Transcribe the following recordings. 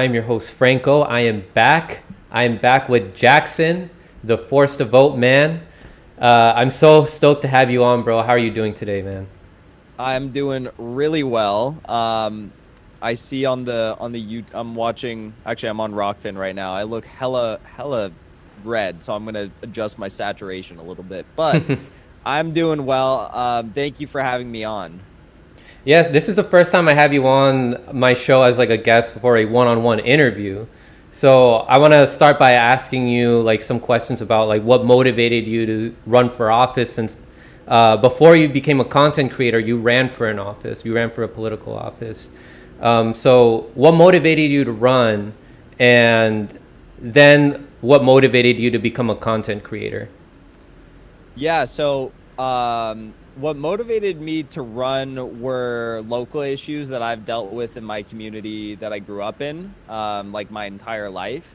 I'm your host, Franco. I am back. I am back with Jackson, the Force to Vote man. I'm so stoked to have you on, bro. How are you doing today, man? I'm doing really well. I see I'm watching. Actually, I'm on Rockfin right now. I look hella red, so I'm gonna adjust my saturation a little bit. But I'm doing well. Thank you for having me on. Yeah, this is the first time I have you on my show as like a guest for a one-on-one interview. So I want to start by asking you like some questions about like what motivated you to run for office since before you became a content creator, you ran for an office. You ran for a political office. So what motivated you to run, and then what motivated you to become a content creator? Yeah. What motivated me to run were local issues that I've dealt with in my community that I grew up in, like my entire life.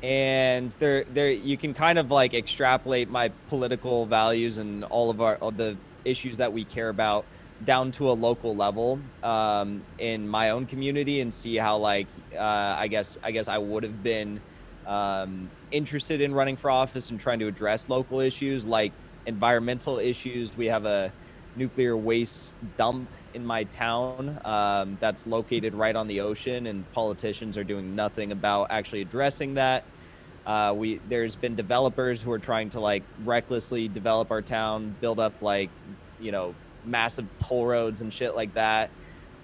And there you can kind of like extrapolate my political values and all the issues that we care about down to a local level in my own community and see how like I guess I would have been interested in running for office and trying to address local issues like environmental issues. We have a nuclear waste dump in my town that's located right on the ocean, and politicians are doing nothing about actually addressing that. There's been developers who are trying to like recklessly develop our town, build up like massive toll roads and shit like that.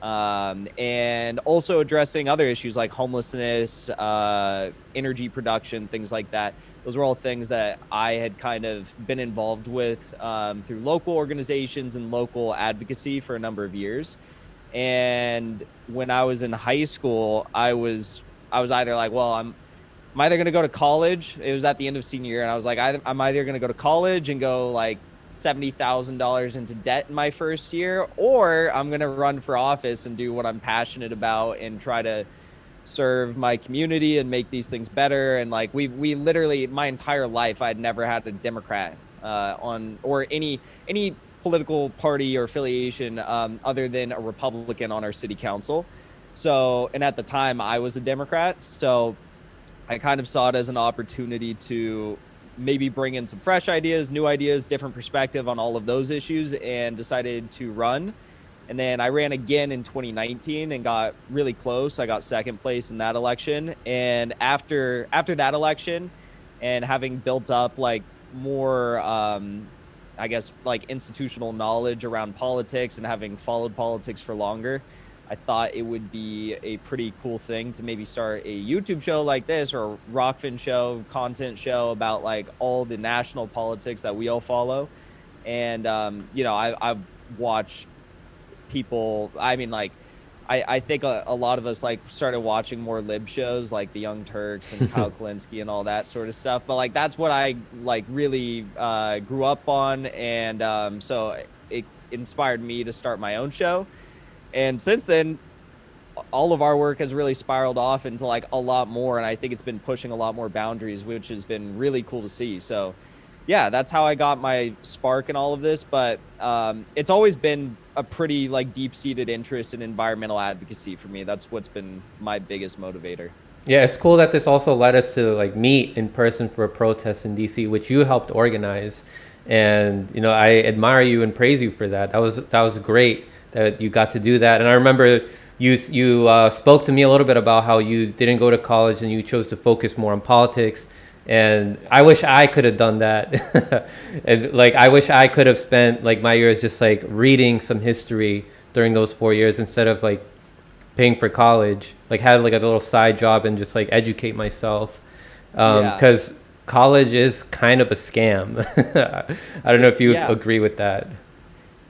And also addressing other issues like homelessness, energy production, things like that. Those were all things that I had kind of been involved with through local organizations and local advocacy for a number of years. And when I was in high school, I was either like, well, I'm either going to go to college. It was at the end of senior year, and I was like, I'm either going to go to college and go like $70,000 into debt in my first year, or I'm going to run for office and do what I'm passionate about and try to serve my community and make these things better. And like we literally my entire life I'd never had a Democrat on or any political party or affiliation other than a Republican on our city council. So, and at the time I was a Democrat, so I kind of saw it as an opportunity to maybe bring in some fresh ideas, new ideas, different perspective on all of those issues, and decided to run. And then I ran again in 2019 and got really close. I got second place in that election. And after that election, and having built up like more, I guess, like institutional knowledge around politics and having followed politics for longer, I thought it would be a pretty cool thing to maybe start a YouTube show like this or a Rockfin show, content show about like all the national politics that we all follow. And, I've watched people, I mean, like, I think a lot of us like started watching more lib shows like the Young Turks and Kyle Kalinske and all that sort of stuff. But like, that's what I like really grew up on. And so it inspired me to start my own show. And since then, all of our work has really spiraled off into like a lot more. And I think it's been pushing a lot more boundaries, which has been really cool to see. So yeah, that's how I got my spark in all of this. But it's always been a pretty like deep-seated interest in environmental advocacy for me. That's what's been my biggest motivator. Yeah, it's cool that this also led us to like meet in person for a protest in DC, which you helped organize. And I admire you and praise you for that. That was great that you got to do that. And I remember you spoke to me a little bit about how you didn't go to college and you chose to focus more on politics. And I wish I could have done that. And like I wish I could have spent like my years just like reading some history during those 4 years instead of like paying for college. Like had like a little side job and just like educate myself. Yeah. Because college is kind of a scam. I don't know if you Yeah. agree with that.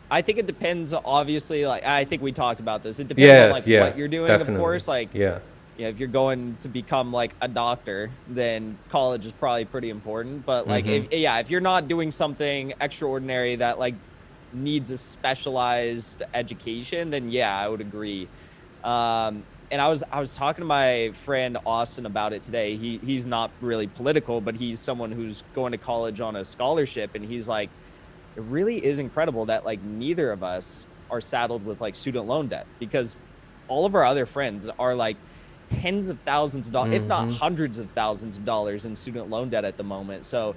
I think it depends, obviously. Like, I think we talked about this. It depends on Yeah, like yeah, what you're doing, of definitely. course. Like, Yeah. if you're going to become like a doctor, then college is probably pretty important. But like, Mm-hmm. if you're not doing something extraordinary that like needs a specialized education, then yeah, I would agree. And I was talking to my friend Austin about it today. He's not really political, but he's someone who's going to college on a scholarship, and he's like, it really is incredible that like neither of us are saddled with like student loan debt, because all of our other friends are like tens of thousands of dollars, if not Mm-hmm. hundreds of thousands of dollars in student loan debt at the moment. So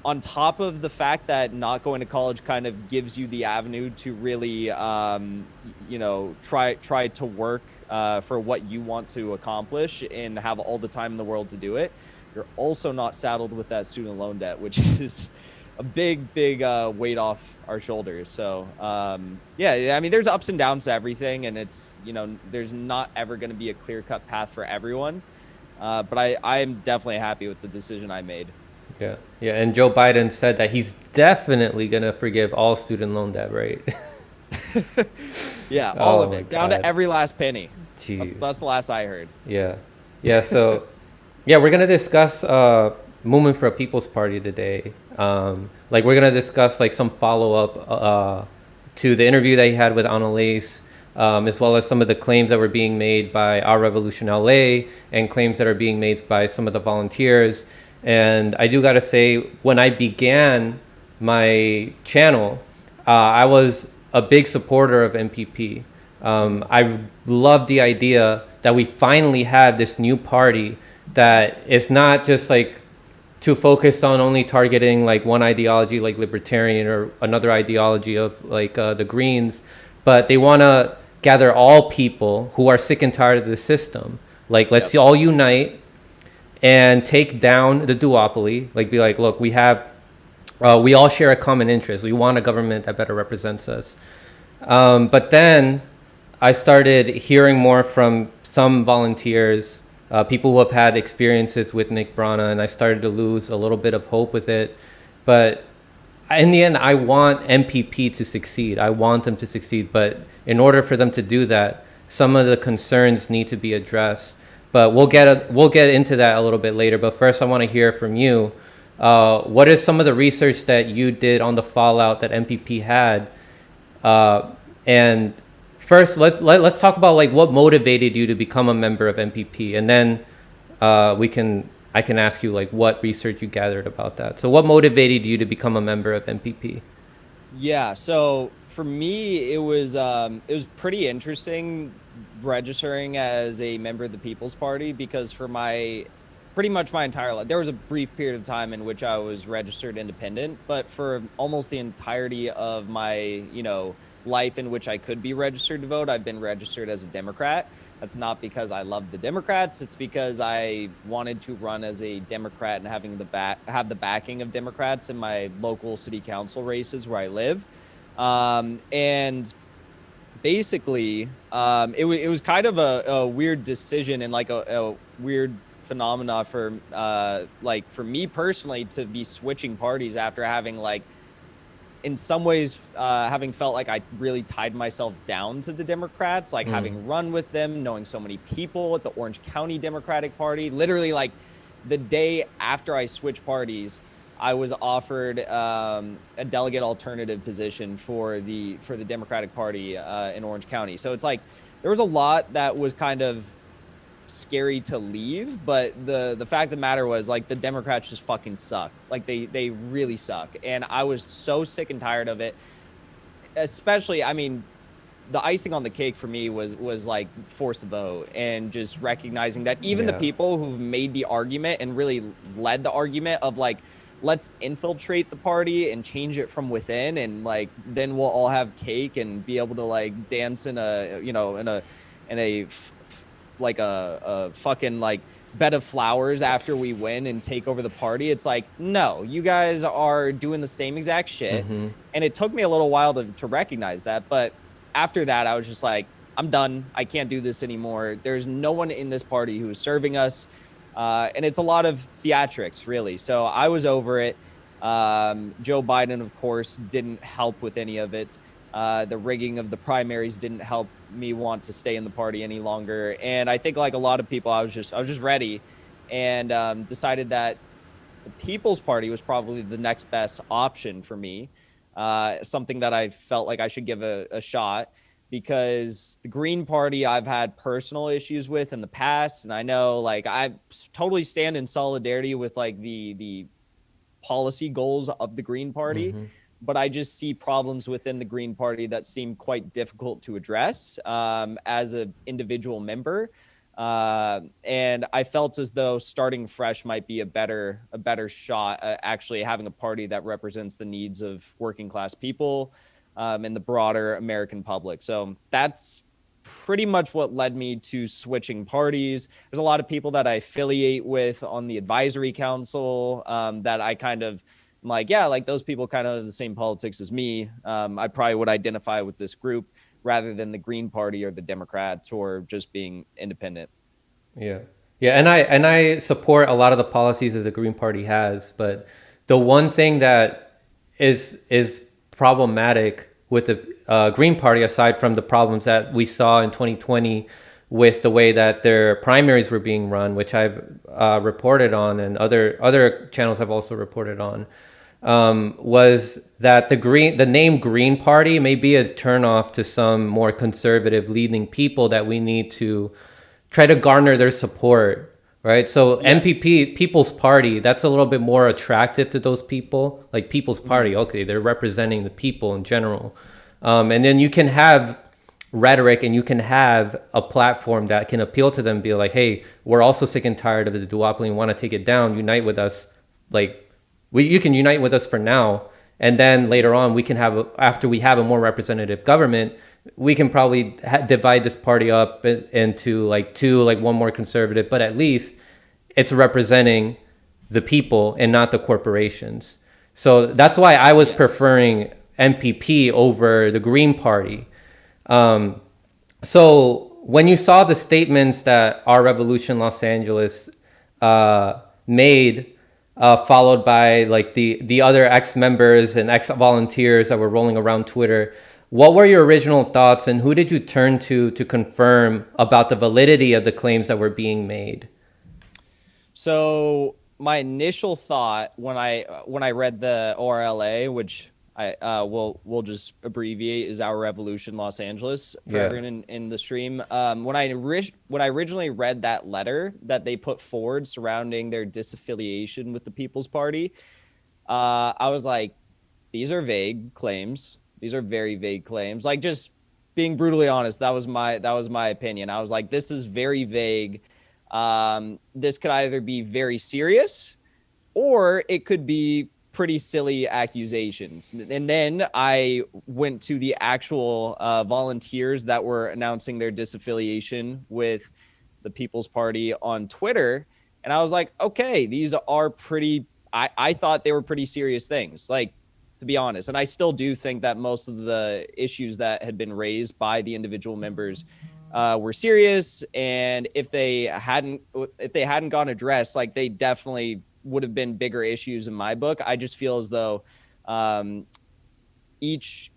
on top of the fact that not going to college kind of gives you the avenue to really, try to work for what you want to accomplish and have all the time in the world to do it, you're also not saddled with that student loan debt, which is a big weight off our shoulders. So yeah, I mean, there's ups and downs to everything, and it's, there's not ever going to be a clear cut path for everyone. But I'm definitely happy with the decision I made. Yeah, yeah. And Joe Biden said that he's definitely gonna forgive all student loan debt, right? Yeah, all Oh of my it, down to God. every last penny. That's Jeez. that's the last I heard. Yeah. Yeah. So, yeah, we're gonna discuss movement for a People's Party today. Like we're gonna discuss like some follow up to the interview that he had with Annalise, as well as some of the claims that were being made by Our Revolution LA and claims that are being made by some of the volunteers. And I do gotta say, when I began my channel, I was a big supporter of MPP. I love the idea that we finally have this new party that is not just like to focus on only targeting like one ideology like libertarian or another ideology of like the Greens, but they want to gather all people who are sick and tired of the system. Like, let's Yep. all unite and take down the duopoly. Like, be like, look, we all share a common interest. We want a government that better represents us. But then I started hearing more from some volunteers, people who have had experiences with Nick Brana, and I started to lose a little bit of hope with it. But in the end, I want MPP to succeed. I want them to succeed. But in order for them to do that, some of the concerns need to be addressed. But we'll get into that a little bit later. But first, I want to hear from you. What is some of the research that you did on the fallout that MPP had? And first, let's talk about like what motivated you to become a member of MPP, and then I can ask you like what research you gathered about that. So, what motivated you to become a member of MPP? Yeah, so for me, it was pretty interesting registering as a member of the People's Party, because for my pretty much my entire life, there was a brief period of time in which I was registered independent, but for almost the entirety of my, life in which I could be registered to vote, I've been registered as a Democrat. That's not because I love the Democrats. It's because I wanted to run as a Democrat and have the backing of Democrats in my local city council races where I live. And basically, it was kind of a weird decision and like a weird phenomena for like for me personally to be switching parties after having like in some ways having felt like I really tied myself down to the Democrats, like having run with them, knowing so many people at the Orange County Democratic Party. Literally, like the day after I switched parties, I was offered a delegate alternative position for the Democratic Party in Orange County. So it's like there was a lot that was kind of scary to leave, but the fact of the matter was like the Democrats just fucking suck. Like they really suck, and I was so sick and tired of it. Especially, I mean, the icing on the cake for me was like force the vote and just recognizing that even the Yeah. people who've made the argument and really led the argument of like, let's infiltrate the party and change it from within, and like then we'll all have cake and be able to like dance in a in a like a fucking like bed of flowers after we win and take over the party. It's like, no, you guys are doing the same exact shit. Mm-hmm. And it took me a little while to recognize that. But after that, I was just like, I'm done. I can't do this anymore. There's no one in this party who is serving us. And it's a lot of theatrics, really. So I was over it. Joe Biden, of course, didn't help with any of it. The rigging of the primaries didn't help me want to stay in the party any longer. And I think like a lot of people, I was just ready, and decided that the People's Party was probably the next best option for me. Something that I felt like I should give a shot, because the Green Party I've had personal issues with in the past. And I know like I totally stand in solidarity with like the policy goals of the Green Party, Mm-hmm. but I just see problems within the Green Party that seem quite difficult to address as an individual member. And I felt as though starting fresh might be a better shot at actually having a party that represents the needs of working class people, and the broader American public. So that's pretty much what led me to switching parties. There's a lot of people that I affiliate with on the advisory council, that I kind of I'm like, yeah, like those people kind of have the same politics as me. I probably would identify with this group rather than the Green Party or the Democrats or just being independent. Yeah. Yeah, and I support a lot of the policies that the Green Party has, but the one thing that is problematic with the Green Party, aside from the problems that we saw in 2020 with the way that their primaries were being run, which I've reported on, and other channels have also reported on, was that the name Green Party may be a turnoff to some more conservative leaning people that we need to try to garner their support, right? So Yes. MPP, People's Party, that's a little bit more attractive to those people. Like People's Party, Mm-hmm. okay, they're representing the people in general. And then you can have rhetoric and you can have a platform that can appeal to them, be like, hey, we're also sick and tired of the duopoly and want to take it down. Unite with us. Like, you can unite with us for now. And then later on, we can have, after we have a more representative government, we can probably divide this party up into like two, like one more conservative, but at least it's representing the people and not the corporations. So that's why I was Yes. preferring MPP over the Green Party. So when you saw the statements that Our Revolution Los Angeles made, followed by like the other ex-members and ex-volunteers that were rolling around Twitter, what were your original thoughts, and who did you turn to confirm about the validity of the claims that were being made? So my initial thought when I read the ORLA, which I we'll just abbreviate is Our Revolution Los Angeles for Yeah. everyone in the stream. When I originally read that letter that they put forward surrounding their disaffiliation with the People's Party, I was like, these are vague claims. These are very vague claims. Like, just being brutally honest, that was my opinion. I was like, this is very vague. This could either be very serious or it could be pretty silly accusations. And then I went to the actual volunteers that were announcing their disaffiliation with the People's Party on Twitter. And I was like, okay, these are pretty, I thought they were pretty serious things, like, to be honest. And I still do think that most of the issues that had been raised by the individual members were serious. And if they hadn't gone addressed, like, they definitely would have been bigger issues in my book. I just feel as though each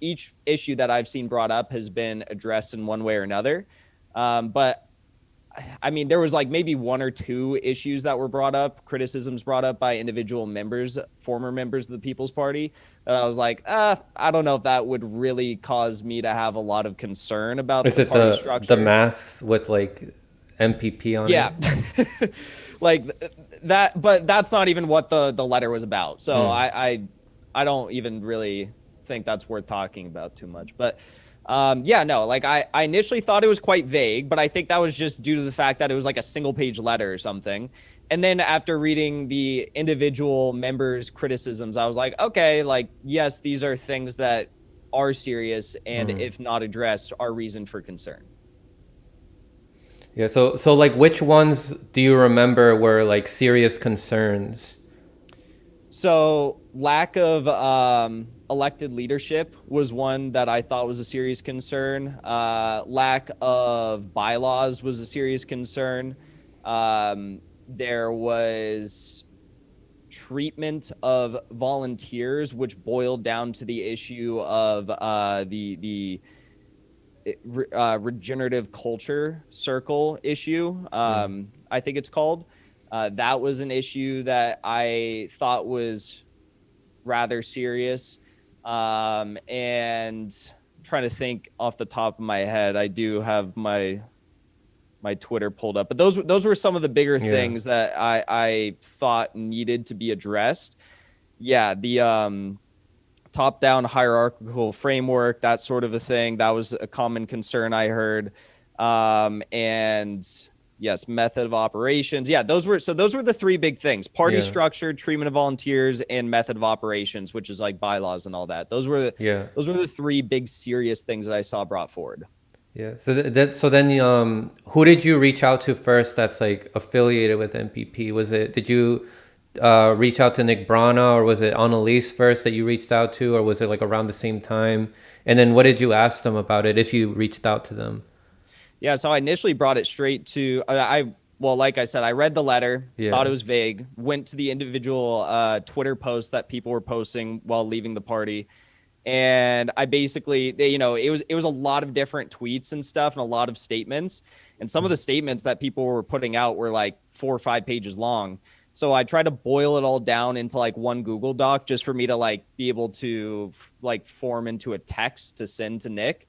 issue that I've seen brought up has been addressed in one way or another. But I mean, there was like maybe one or two issues that were brought up, criticisms brought up by individual members, former members of the People's Party, that I was like, I don't know if that would really cause me to have a lot of concern about Is the it party the structure. masks with like MPP on Yeah. it? Like that, but that's not even what the letter was about. So I don't even really think that's worth talking about too much. But yeah, no, like I initially thought it was quite vague, but I think that was just due to the fact that it was like a single page letter or something. And then after reading the individual members' criticisms, I was like, okay, like, yes, these are things that are serious and if not addressed, are reason for concern. Yeah, so like which ones do you remember were like serious concerns? So lack of elected leadership was one that I thought was a serious concern. Lack of bylaws was a serious concern. There was treatment of volunteers, which boiled down to the issue of the regenerative culture circle issue. I think it's called. That was an issue that I thought was rather serious. And I'm trying to think off the top of my head, I do have my Twitter pulled up, but those were some of the bigger things that I thought needed to be addressed. Yeah, the top-down hierarchical framework, that sort of a thing, that was a common concern I heard. And Yes, method of operations. Yeah, those were the three big things: party Yeah. structure, treatment of volunteers, and method of operations, which is like bylaws and all that. Yeah. Those were the three big serious things that I saw brought forward. Yeah. So then who did you reach out to first that's like affiliated with MPP? Did you reach out to Nick Brana, or was it Annalise first that you reached out to, or was it like around the same time? And then what did you ask them about it if you reached out to them? Yeah, so I initially brought it straight to well, like I said, I read the letter, thought Yeah. it was vague, went to the individual Twitter posts that people were posting while leaving the party, and I basically it was a lot of different tweets and stuff and a lot of statements, and some of the statements that people were putting out were like 4 or 5 pages long. So I tried to boil it all down into like one Google Doc just for me to like be able to like form into a text to send to Nick.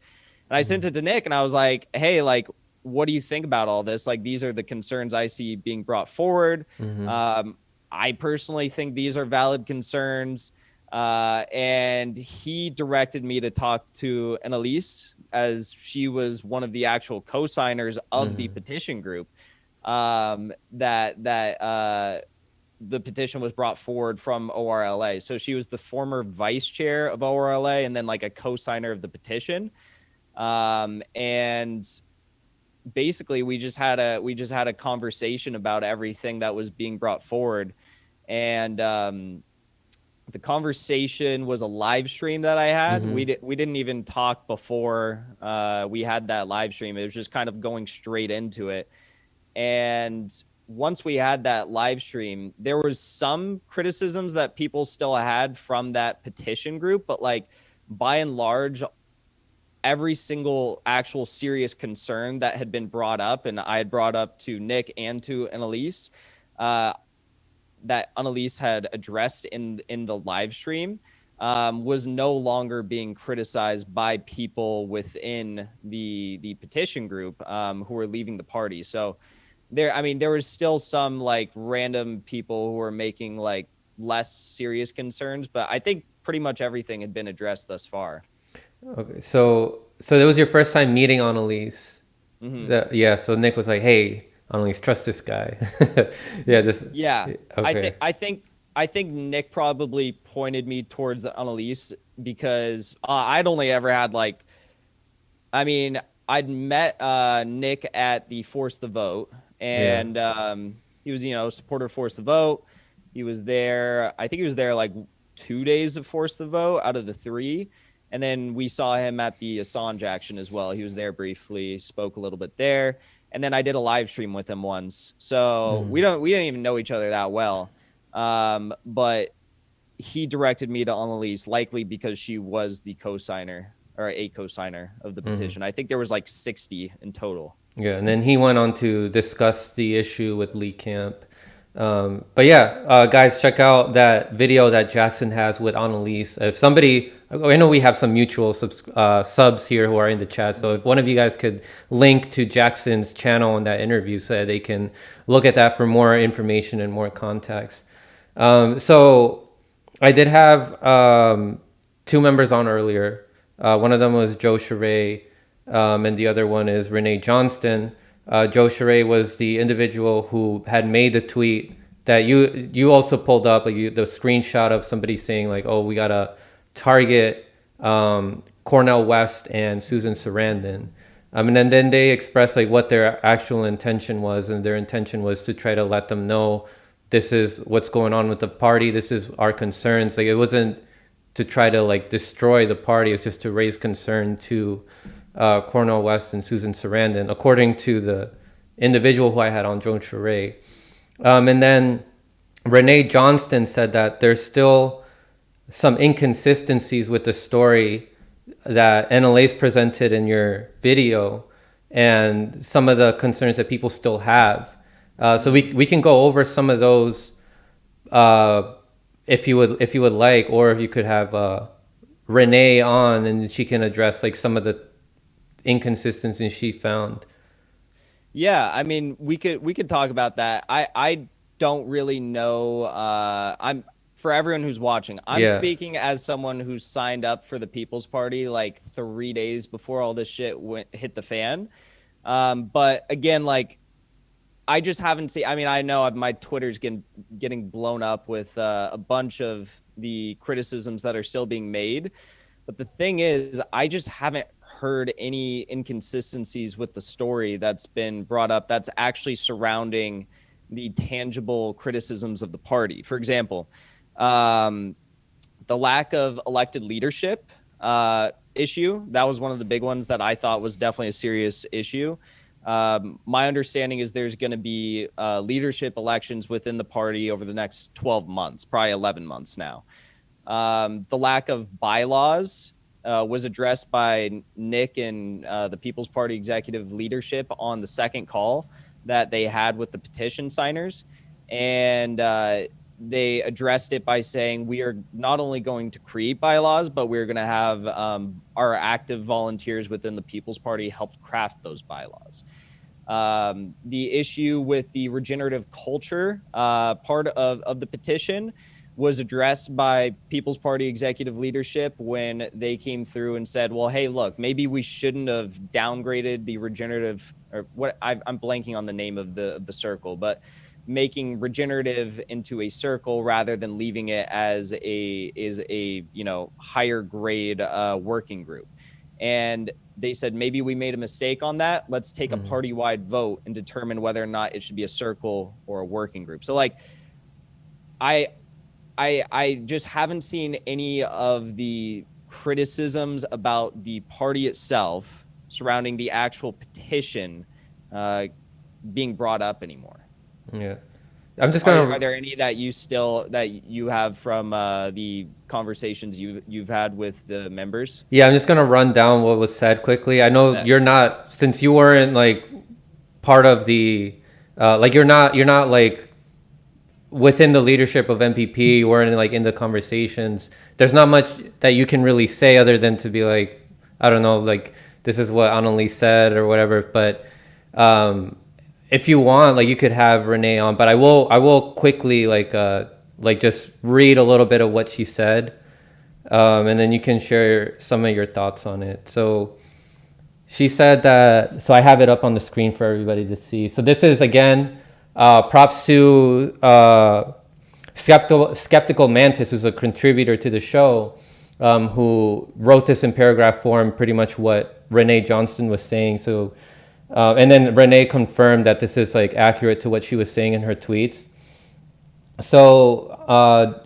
And I sent it to Nick and I was like, hey, like, what do you think about all this? Like, these are the concerns I see being brought forward. Mm-hmm. I personally think these are valid concerns. And he directed me to talk to Annalise, as she was one of the actual co-signers of the Mm-hmm. petition group. The petition was brought forward from ORLA. So she was the former vice chair of ORLA and then like a co-signer of the petition. And basically we just had a conversation about everything that was being brought forward. And the conversation was a live stream that I had. Mm-hmm. We didn't even talk before we had that live stream. It was just kind of going straight into it. And once we had that live stream, there was some criticisms that people still had from that petition group, but like by and large, every single actual serious concern that had been brought up, and I had brought up to Nick and to Annalise, that Annalise had addressed in the live stream, was no longer being criticized by people within the petition group who were leaving the party. So there was still some like random people who were making like less serious concerns, but I think pretty much everything had been addressed thus far. Okay. So that was your first time meeting Annalise. Mm-hmm. Yeah. So Nick was like, "Hey, Annalise, trust this guy." Yeah. Just Yeah, okay. I think Nick probably pointed me towards Annalise because I'd only ever had like, I mean, I'd met Nick at the Force the Vote, Yeah. and he was supporter of Force the Vote. He was there. I think he was there like 2 days of Force the Vote out of the three. And then we saw him at the Assange action as well. He was there briefly, spoke a little bit there. And then I did a live stream with him once. So Mm. we didn't even know each other that well. But he directed me to Annalise, likely because she was the co-signer or a co-signer of the petition. I think there was like 60 in total. Yeah, and then he went on to discuss the issue with Lee Camp. But yeah, guys, check out that video that Jackson has with Annalise. If somebody, I know we have some mutual subs here who are in the chat. So if one of you guys could link to Jackson's channel in that interview so that they can look at that for more information and more context. So I did have two members on earlier. One of them was Joe Charest, and the other one is Renee Johnston. Joe Charest was the individual who had made the tweet that you also pulled up, like the screenshot of somebody saying like, "Oh, we gotta target Cornell West and Susan Sarandon," and then they expressed like what their actual intention was, and their intention was to try to let them know this is what's going on with the party. This is our concerns. Like it wasn't to try to like destroy the party. It's just to raise concern to Cornell West and Susan Sarandon, according to the individual who I had on, Joe Charest. And then Renee Johnston said that there's still some inconsistencies with the story that NLA's presented in your video and some of the concerns that people still have. So we can go over some of those if you would like, or if you could have Renee on and she can address like some of the inconsistencies she found. Yeah, I mean, we could talk about that. I don't really know. I'm For everyone who's watching, I'm Yeah. speaking as someone who signed up for the People's Party like 3 days before all this shit hit the fan. But again, like I just haven't seen. I mean, I know my Twitter's getting blown up with a bunch of the criticisms that are still being made. But the thing is, I just haven't heard any inconsistencies with the story that's been brought up that's actually surrounding the tangible criticisms of the party. For example, the lack of elected leadership issue, that was one of the big ones that I thought was definitely a serious issue. My understanding is there's going to be leadership elections within the party over the next 12 months, probably 11 months now. The lack of bylaws was addressed by Nick and the People's Party executive leadership on the second call that they had with the petition signers. And they addressed it by saying, we are not only going to create bylaws, but we're going to have our active volunteers within the People's Party help craft those bylaws. The issue with the regenerative culture part of the petition was addressed by People's Party executive leadership when they came through and said, well, hey, look, maybe we shouldn't have downgraded the regenerative, or what I'm blanking on the name of the circle, but making regenerative into a circle rather than leaving it as a higher grade working group. And they said, maybe we made a mistake on that. Let's take a party-wide vote and determine whether or not it should be a circle or a working group. So like, I just haven't seen any of the criticisms about the party itself surrounding the actual petition being brought up anymore. Yeah. I'm just gonna. Are there any that you have from the conversations you've had with the members? Yeah, I'm just gonna run down what was said quickly. I know you're not, since you weren't like part of the like you're not like within the leadership of MPP, you weren't like in the conversations. There's not much that you can really say other than to be like, I don't know, like this is what Annalise said or whatever. But if you want, like you could have Renee on, but I will quickly like just read a little bit of what she said, and then you can share some of your thoughts on it. So she said that, so I have it up on the screen for everybody to see. So this is again, props to Skeptical Mantis, who's a contributor to the show, who wrote this in paragraph form, pretty much what Renee Johnston was saying. So, and then Renee confirmed that this is like accurate to what she was saying in her tweets. So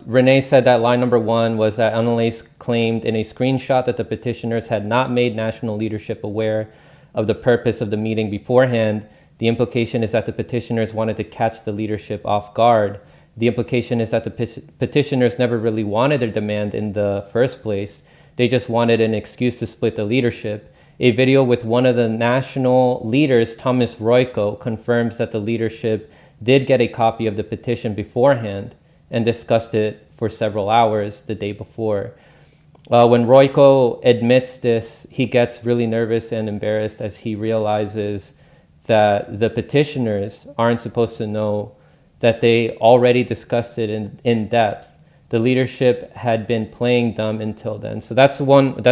Renee said that line number 1 was that Annalise claimed in a screenshot that the petitioners had not made national leadership aware of the purpose of the meeting beforehand. The implication is that the petitioners wanted to catch the leadership off guard. The implication is that the petitioners never really wanted their demand in the first place. They just wanted an excuse to split the leadership. A video with one of the national leaders, Thomas Royko, confirms that the leadership did get a copy of the petition beforehand and discussed it for several hours the day before. When Royko admits this, he gets really nervous and embarrassed as he realizes that the petitioners aren't supposed to know that they already discussed it in depth. The leadership had been playing dumb until then. So that's one of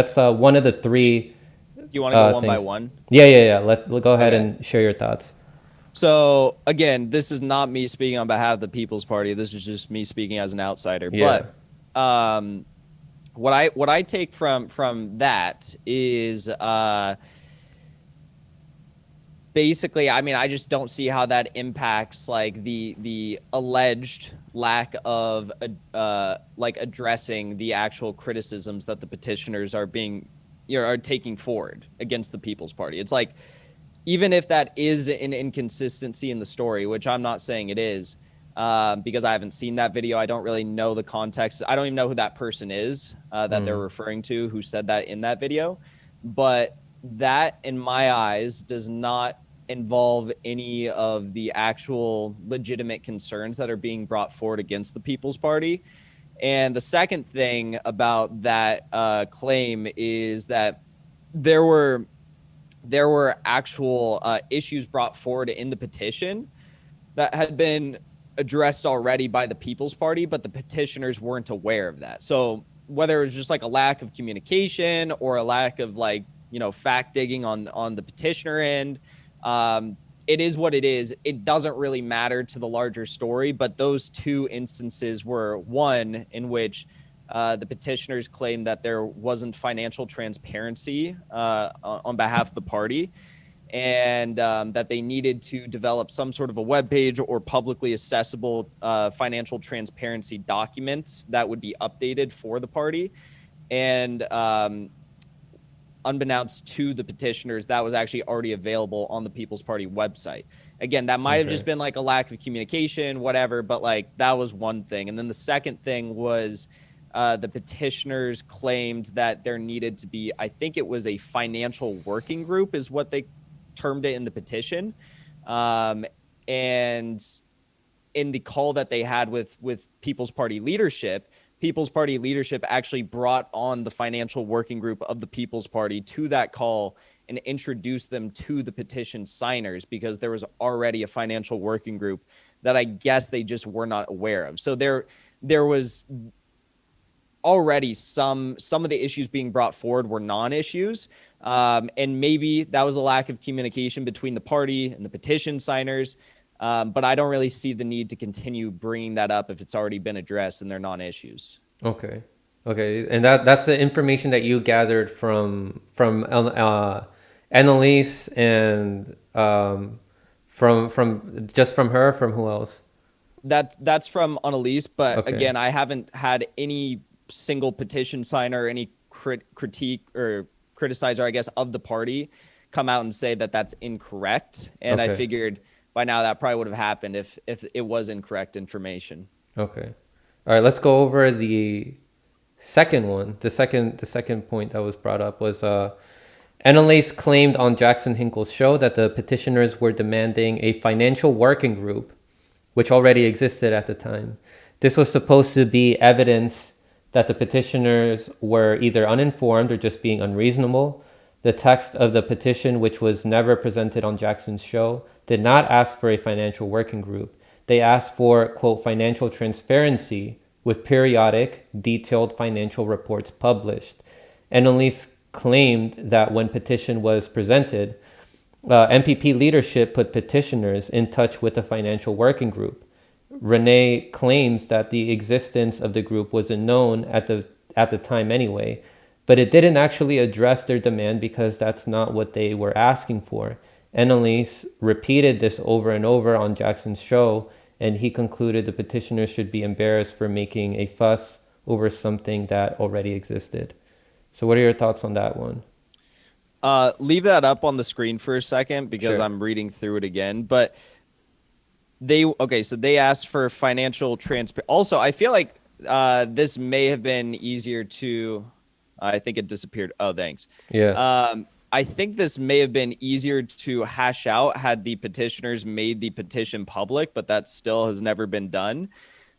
the 3. You want to go one by one? Yeah. Let's go ahead and share your thoughts. So again, this is not me speaking on behalf of the People's Party. This is just me speaking as an outsider. Yeah. But what I take from that is basically, I mean, I just don't see how that impacts like the alleged lack of like addressing the actual criticisms that the petitioners are taking forward against the People's Party. It's like, even if that is an inconsistency in the story, which I'm not saying it is, because I haven't seen that video, I don't really know the context. I don't even know who that person is that they're referring to who said that in that video. But that, in my eyes, does not involve any of the actual legitimate concerns that are being brought forward against the People's Party. And the second thing about that claim is that there were actual issues brought forward in the petition that had been addressed already by the People's Party, but the petitioners weren't aware of that. So whether it was just like a lack of communication or a lack of like, fact digging on the petitioner end, it is what it is. It doesn't really matter to the larger story, but those two instances were one in which the petitioners claimed that there wasn't financial transparency on behalf of the party, and that they needed to develop some sort of a web page or publicly accessible financial transparency documents that would be updated for the party. And unbeknownst to the petitioners, that was actually already available on the People's Party website. Again, that might have just been like a lack of communication, whatever, but like that was one thing. And then the second thing was the petitioners claimed that there needed to be, I think it was a financial working group is what they termed it in the petition. And in the call that they had with People's Party leadership actually brought on the financial working group of the People's Party to that call and introduced them to the petition signers, because there was already a financial working group that I guess they just were not aware of. So there was already some of the issues being brought forward were non-issues. And maybe that was a lack of communication between the party and the petition signers. But I don't really see the need to continue bringing that up if it's already been addressed and they're non-issues. Okay. And that's the information that you gathered from Annalise and from just from her, from who else? That's from Annalise, but again, I haven't had any single petition signer, any critique or criticizer, I guess, of the party come out and say that that's incorrect. And I figured by now that probably would have happened if it was incorrect information. Okay. All right, let's go over the second one. The second point that was brought up was Annalise claimed on Jackson Hinkle's show that the petitioners were demanding a financial working group, which already existed at the time. This was supposed to be evidence that the petitioners were either uninformed or just being unreasonable. The text of the petition, which was never presented on Jackson's show, did not ask for a financial working group. They asked for, quote, financial transparency with periodic, detailed financial reports published. Annalise claimed that when petition was presented, MPP leadership put petitioners in touch with a financial working group. Renee claims that the existence of the group wasn't known at the time anyway, but it didn't actually address their demand because that's not what they were asking for. Annalise repeated this over and over on Jackson's show, and he concluded the petitioners should be embarrassed for making a fuss over something that already existed. So what are your thoughts on that one? Leave that up on the screen for a second because I'm reading through it again. But so they asked for financial transparency. Also, I feel like this may have been easier to, I think it disappeared. Oh, thanks. Yeah. I think this may have been easier to hash out had the petitioners made the petition public, but that still has never been done.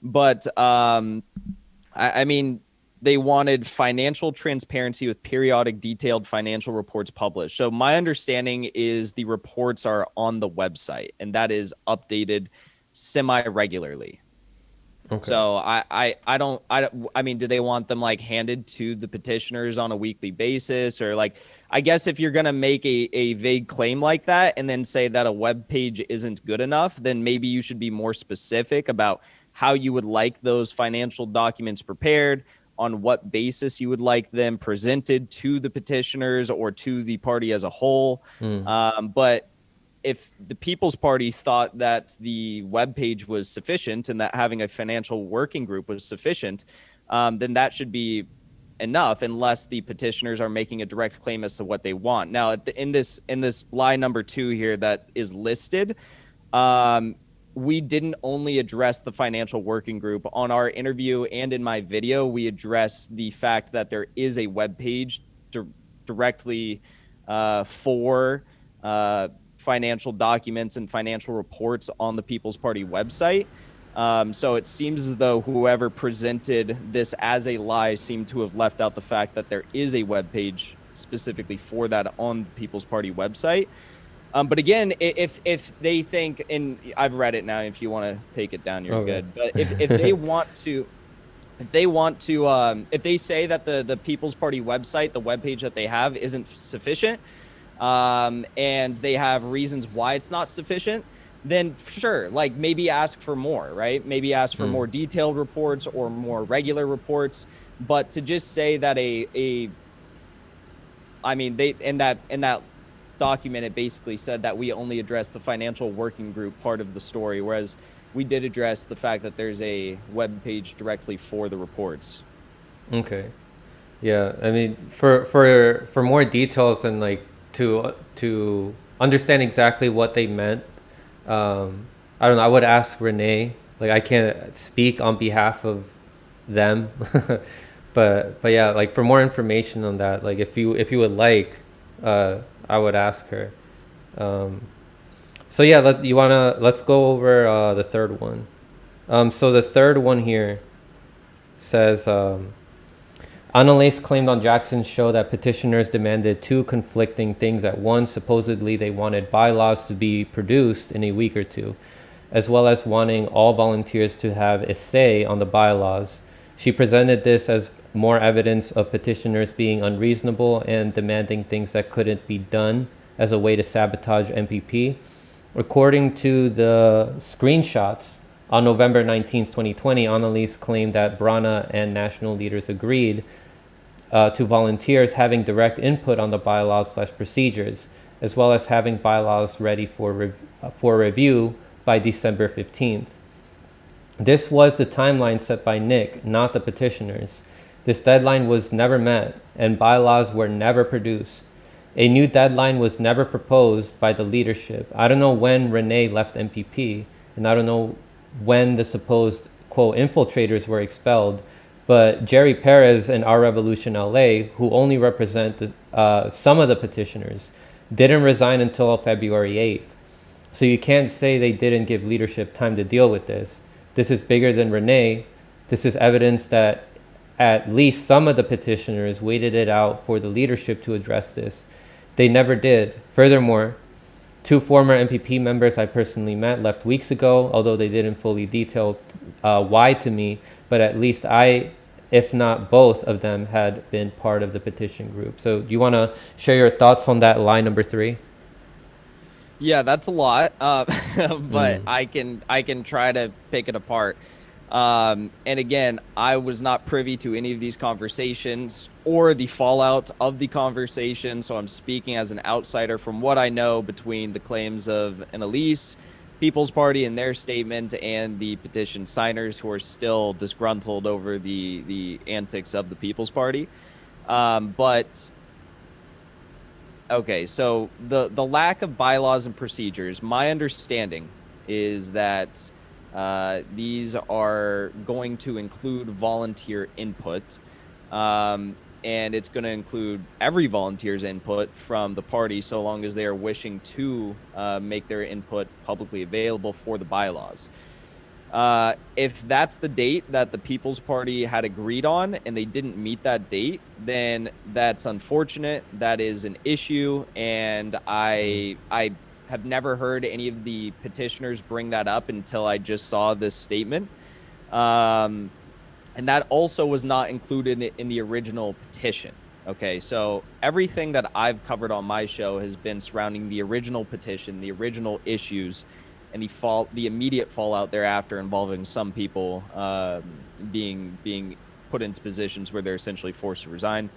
But I mean, they wanted financial transparency with periodic detailed financial reports published. So my understanding is the reports are on the website and that is updated semi-regularly. Okay. So I mean, do they want them like handed to the petitioners on a weekly basis? Or like, I guess if you're going to make a vague claim like that and then say that a web page isn't good enough, then maybe you should be more specific about how you would like those financial documents prepared, on what basis you would like them presented to the petitioners or to the party as a whole. But if the People's Party thought that the webpage was sufficient and that having a financial working group was sufficient, then that should be enough unless the petitioners are making a direct claim as to what they want. Now, in this lie number 2 here that is listed, we didn't only address the financial working group. On our interview and in my video, we address the fact that there is a web page directly for financial documents and financial reports on the People's Party website. So it seems as though whoever presented this as a lie seemed to have left out the fact that there is a web page specifically for that on the People's Party website. But again, if they think, and I've read it now, if you want to take it down, you're good. But if they want to, if they say that the People's Party website, the webpage that they have isn't sufficient, and they have reasons why it's not sufficient, then sure, like maybe ask for more, right? Maybe ask for more detailed reports or more regular reports. But to just say that I mean, they in that document, it basically said that we only addressed the financial working group part of the story, whereas we did address the fact that there's a web page directly for the reports. Okay. Yeah, I mean, for more details and like to understand exactly what they meant, I don't know. I would ask Renee. Like, I can't speak on behalf of them, but yeah, like for more information on that, like if you would like, I would ask her. Um, so yeah, let's go over the third one. So the third one here says. Annalise claimed on Jackson's show that petitioners demanded two conflicting things at once. Supposedly, they wanted bylaws to be produced in a week or two, as well as wanting all volunteers to have a say on the bylaws. She presented this as more evidence of petitioners being unreasonable and demanding things that couldn't be done as a way to sabotage MPP. According to the screenshots, on November 19th, 2020, Annalise claimed that Brana and national leaders agreed to volunteers having direct input on the bylaws/procedures, as well as having bylaws ready for review by December 15th. This was the timeline set by Nick, not the petitioners. This deadline was never met, and bylaws were never produced. A new deadline was never proposed by the leadership. I don't know when Renee left MPP, and I don't know when the supposed, quote, infiltrators were expelled, but Jerry Perez and Our Revolution LA, who only represent some of the petitioners, didn't resign until February 8th. So you can't say they didn't give leadership time to deal with this. This is bigger than Renee. This is evidence that at least some of the petitioners waited it out for the leadership to address this. They never did. Furthermore, two former MPP members I personally met left weeks ago, although they didn't fully detail why to me, but at least I, if not both of them, had been part of the petition group. So do you want to share your thoughts on that line number 3? Yeah, that's a lot, but I can try to pick it apart. And again, I was not privy to any of these conversations or the fallout of the conversation, so I'm speaking as an outsider from what I know between the claims of Annalise, People's Party and their statement, and the petition signers who are still disgruntled over the antics of the People's Party. But okay, so the lack of bylaws and procedures, my understanding is that these are going to include volunteer input, and it's going to include every volunteer's input from the party, so long as they are wishing to make their input publicly available for the bylaws. If that's the date that the People's Party had agreed on and they didn't meet that date, then that's unfortunate. That is an issue, and I have never heard any of the petitioners bring that up until I just saw this statement. And that also was not included in the original petition. Okay, so everything that I've covered on my show has been surrounding the original petition, the original issues, and the immediate fallout thereafter involving some people being put into positions where they're essentially forced to resign.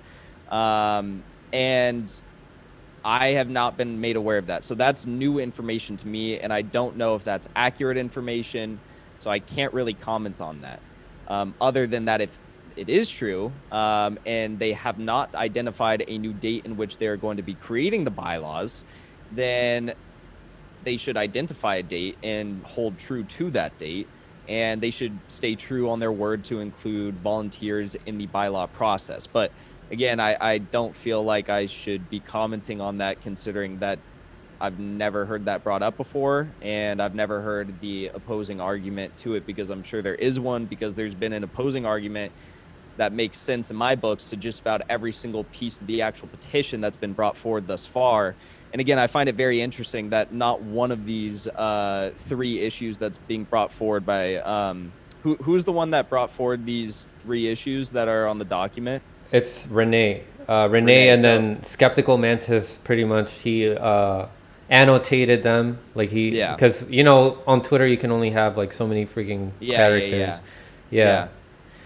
And I have not been made aware of that. So that's new information to me, and I don't know if that's accurate information, so I can't really comment on that. Other than that, if it is true, and they have not identified a new date in which they're going to be creating the bylaws, then they should identify a date and hold true to that date, and they should stay true on their word to include volunteers in the bylaw process. But again, I don't feel like I should be commenting on that, considering that I've never heard that brought up before, and I've never heard the opposing argument to it, because I'm sure there is one, because there's been an opposing argument that makes sense in my books to just about every single piece of the actual petition that's been brought forward thus far. And again, I find it very interesting that not one of these 3 issues that's being brought forward by who's the one that brought forward these 3 issues that are on the document? It's Renee. Renee, and So then Skeptical Mantis. Pretty much, he annotated them like yeah, because you know on Twitter you can only have like so many freaking characters. Yeah.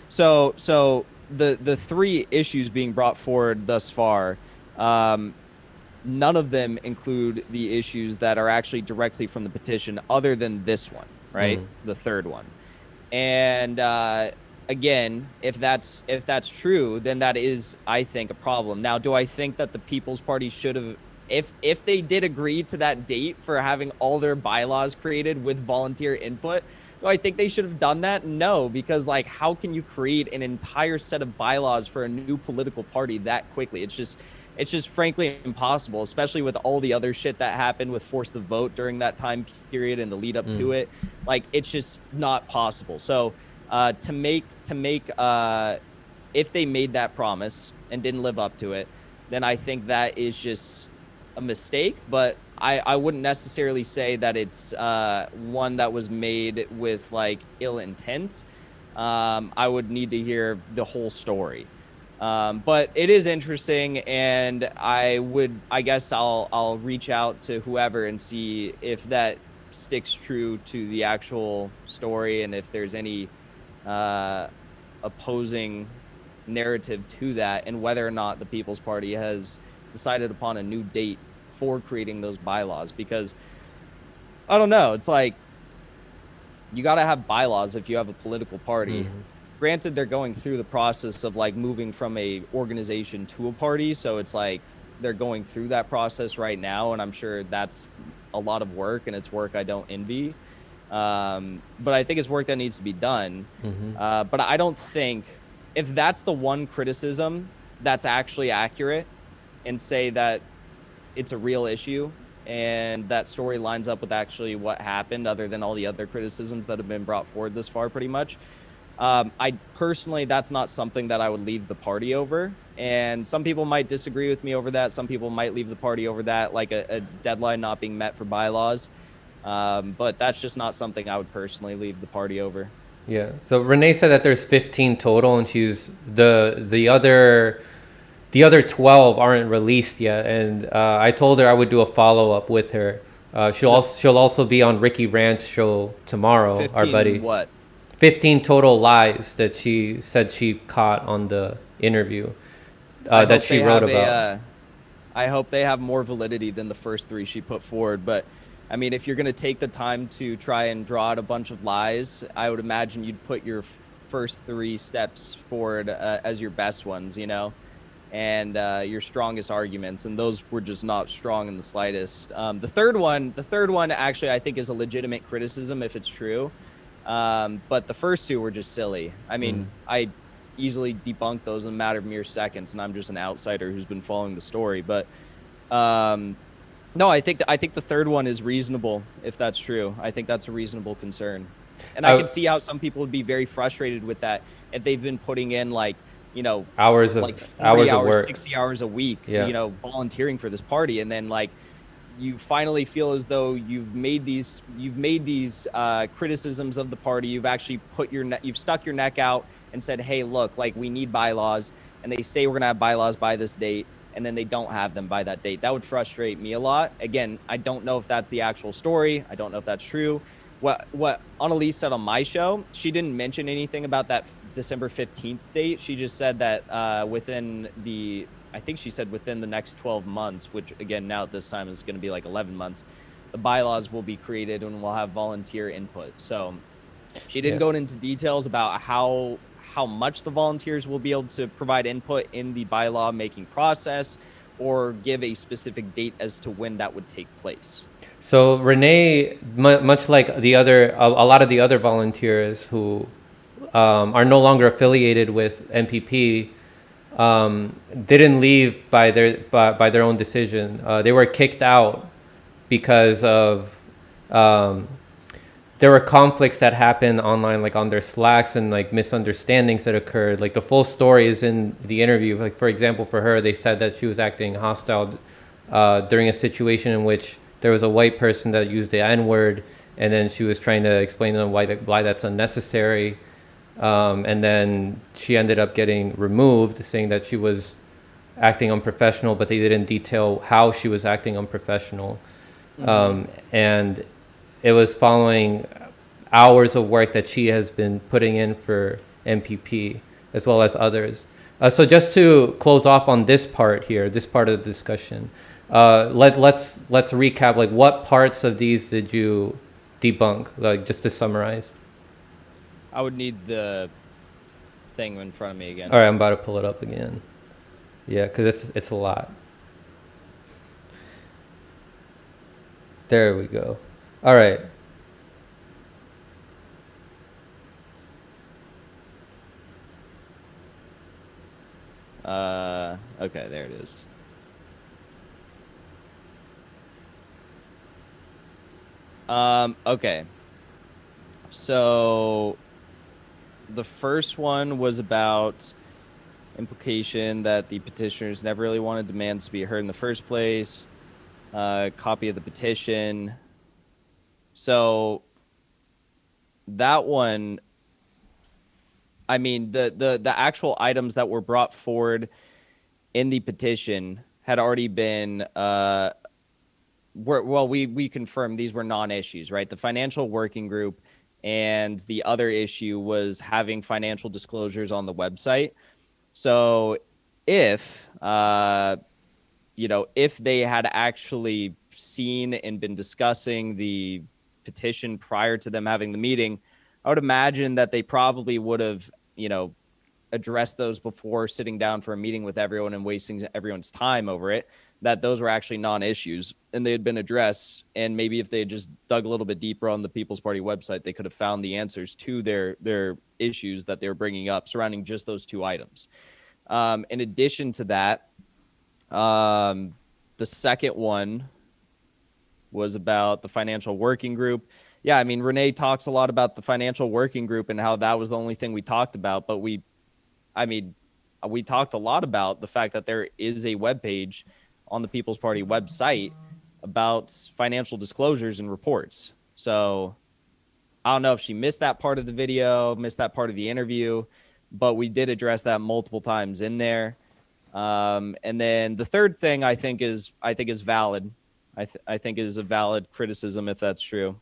yeah. So the three issues being brought forward thus far, um, none of them include the issues that are actually directly from the petition, other than this one, right? Mm. The third one. And again, if that's true, then that is, I think, a problem. Now, do I think that the People's Party should have, if they did agree to that date for having all their bylaws created with volunteer input, do I think they should have done that? No, because like, how can you create an entire set of bylaws for a new political party that quickly? It's just frankly impossible, especially with all the other shit that happened with Force the Vote during that time period and the lead up to it. Like, it's just not possible. So to make if they made that promise and didn't live up to it, then I think that is just a mistake. But I wouldn't necessarily say that it's one that was made with like ill intent. I would need to hear the whole story. But it is interesting, and I guess I'll reach out to whoever and see if that sticks true to the actual story, and if there's any opposing narrative to that, and whether or not the People's Party has decided upon a new date for creating those bylaws. Because I don't know, it's like, you got to have bylaws if you have a political party. Granted, they're going through the process of like moving from a organization to a party, so it's like they're going through that process right now, and I'm sure that's a lot of work, and it's work I don't envy. But I think it's work that needs to be done. But I don't think, if that's the one criticism that's actually accurate and say that it's a real issue and that story lines up with actually what happened, other than all the other criticisms that have been brought forward this far, pretty much. I personally, that's not something that I would leave the party over. And some people might disagree with me over that. Some people might leave the party over that, like a deadline not being met for bylaws. But that's just not something I would personally leave the party over. Yeah. So Renee said that there's 15 total, and she's the other 12 aren't released yet. And I told her I would do a follow up with her. She'll also be on Ricky Rand's show tomorrow. 15 our buddy. What? 15 total lies that she said she caught on the interview that she wrote about. I hope they have more validity than the first three she put forward. But I mean, if you're going to take the time to try and draw out a bunch of lies, I would imagine you'd put your first three steps forward as your best ones, you know, and your strongest arguments. And those were just not strong in the slightest. The third one actually, I think, is a legitimate criticism if it's true. But the first two were just silly. I mean, I easily debunked those in a matter of mere seconds, and I'm just an outsider who's been following the story. But no, I think the third one is reasonable if that's true. I think that's a reasonable concern, and I can see how some people would be very frustrated with that if they've been putting in like, you know, hours of work, 60 hours a week, you know, volunteering for this party, and then like, you finally feel as though you've made these criticisms of the party. You've actually you've stuck your neck out and said, hey, look, like, we need bylaws, and they say we're gonna have bylaws by this date, and then they don't have them by that date. That would frustrate me a lot. Again, I don't know if that's the actual story. I don't know if that's true. What Annalise said on my show, she didn't mention anything about that December 15th date. She just said that I think she said within the next 12 months, which again, now at this time is going to be like 11 months, the bylaws will be created and we'll have volunteer input. So she didn't go into details about how much the volunteers will be able to provide input in the bylaw making process, or give a specific date as to when that would take place. So Renee, much like a lot of the other volunteers who are no longer affiliated with MPP, didn't leave by their own decision. They were kicked out because of there were conflicts that happened online, like on their Slacks, and like misunderstandings that occurred. Like the full story is in the interview. Like, for example, for her, they said that she was acting hostile during a situation in which there was a white person that used the N-word, and then she was trying to explain to them why that's unnecessary. And then she ended up getting removed, saying that she was acting unprofessional, but they didn't detail how she was acting unprofessional. And it was following hours of work that she has been putting in for MPP as well as others. So just to close off on this part here, this part of the discussion, let's recap. Like, what parts of these did you debunk? Like, just to summarize. I would need the thing in front of me again. All right, I'm about to pull it up again. Yeah, because it's a lot. There we go. All right. Okay, there it is. Okay. So the first one was about implication that the petitioners never really wanted demands to be heard in the first place. Copy of the petition. So that one, I mean, the actual items that were brought forward in the petition had already been we confirmed these were non-issues, right? The financial working group and the other issue was having financial disclosures on the website. So if if they had actually seen and been discussing the petition prior to them having the meeting, I would imagine that they probably would have, addressed those before sitting down for a meeting with everyone and wasting everyone's time over it, that those were actually non-issues and they had been addressed. And maybe if they had just dug a little bit deeper on the People's Party website, they could have found the answers to their issues that they were bringing up surrounding just those two items. In addition to that, the second one was about the financial working group. Yeah, I mean, Renee talks a lot about the financial working group and how that was the only thing we talked about. But we talked a lot about the fact that there is a webpage on the People's Party website about financial disclosures and reports. So I don't know if she missed that part of the video, missed that part of the interview, but we did address that multiple times in there. And then the third thing I think is valid. I think is a valid criticism if that's true.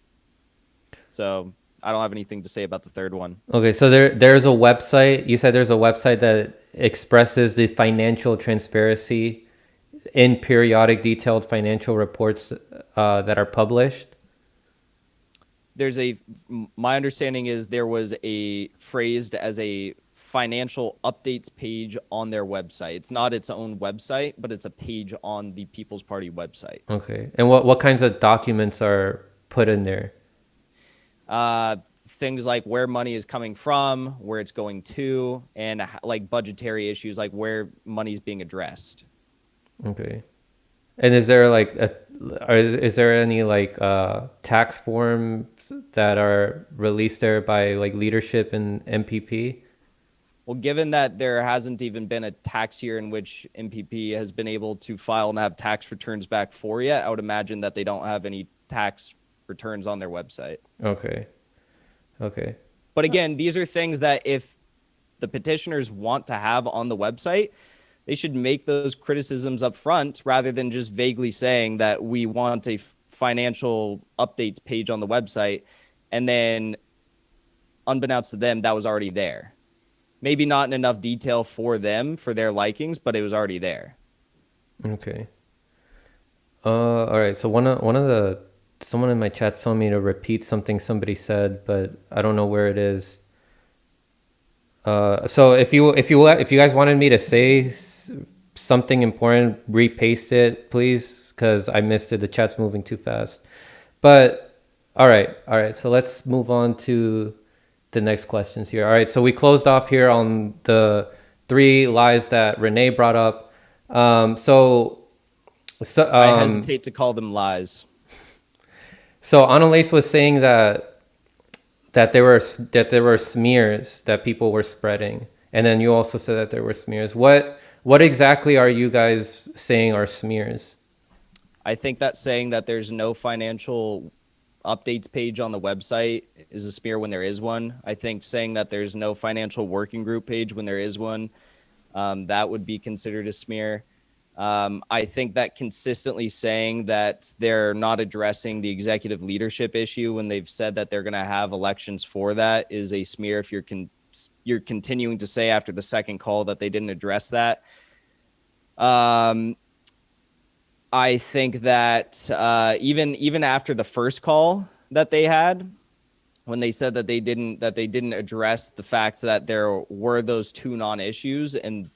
So I don't have anything to say about the third one. Okay, so there's a website. You said there's a website that expresses the financial transparency in periodic detailed financial reports that are published. My understanding is there was a phrased as a financial updates page on their website. It's not its own website, but it's a page on the People's Party website. Okay. And what kinds of documents are put in there? Things like where money is coming from, where it's going to, and like budgetary issues, like where money is being addressed. Okay. And is there is there any tax forms that are released there by like leadership in MPP? Well, given that there hasn't even been a tax year in which MPP has been able to file and have tax returns back for yet, I would imagine that they don't have any tax returns on their website. Okay. But again, these are things that if the petitioners want to have on the website, they should make those criticisms up front rather than just vaguely saying that we want a financial updates page on the website. And then unbeknownst to them, that was already there. Maybe not in enough detail for them, for their likings, but it was already there. Okay. All right. So someone in my chat told me to repeat something somebody said, but I don't know where it is. So if you guys wanted me to say something important, repaste it, please, because I missed it. The chat's moving too fast. But all right. So let's move on to the next questions here. All right. So we closed off here on the 3 lies that Renee brought up. I hesitate to call them lies. So Annalise was saying that there were smears that people were spreading, and then you also said that there were smears. What exactly are you guys saying are smears? I think that saying that there's no financial updates page on the website is a smear when there is one. I think saying that there's no financial working group page when there is one That would be considered a smear. I think that consistently saying that they're not addressing the executive leadership issue when they've said that they're going to have elections for that is a smear. If you're continuing to say after the second call that they didn't address that. I think that even after the first call that they had, when they said that they didn't address the fact that there were those two non-issues, and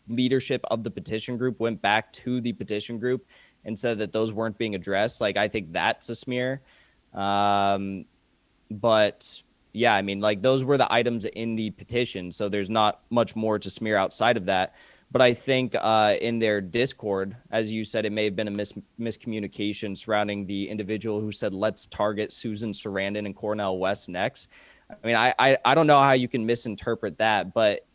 leadership of the petition group went back to the petition group and said that those weren't being addressed, like, I think that's a smear. But yeah, I mean, like, those were the items in the petition, so there's not much more to smear outside of that. But I think in their Discord, as you said, it may have been a miscommunication surrounding the individual who said, let's target Susan Sarandon and Cornel West next. I mean, I don't know how you can misinterpret that, but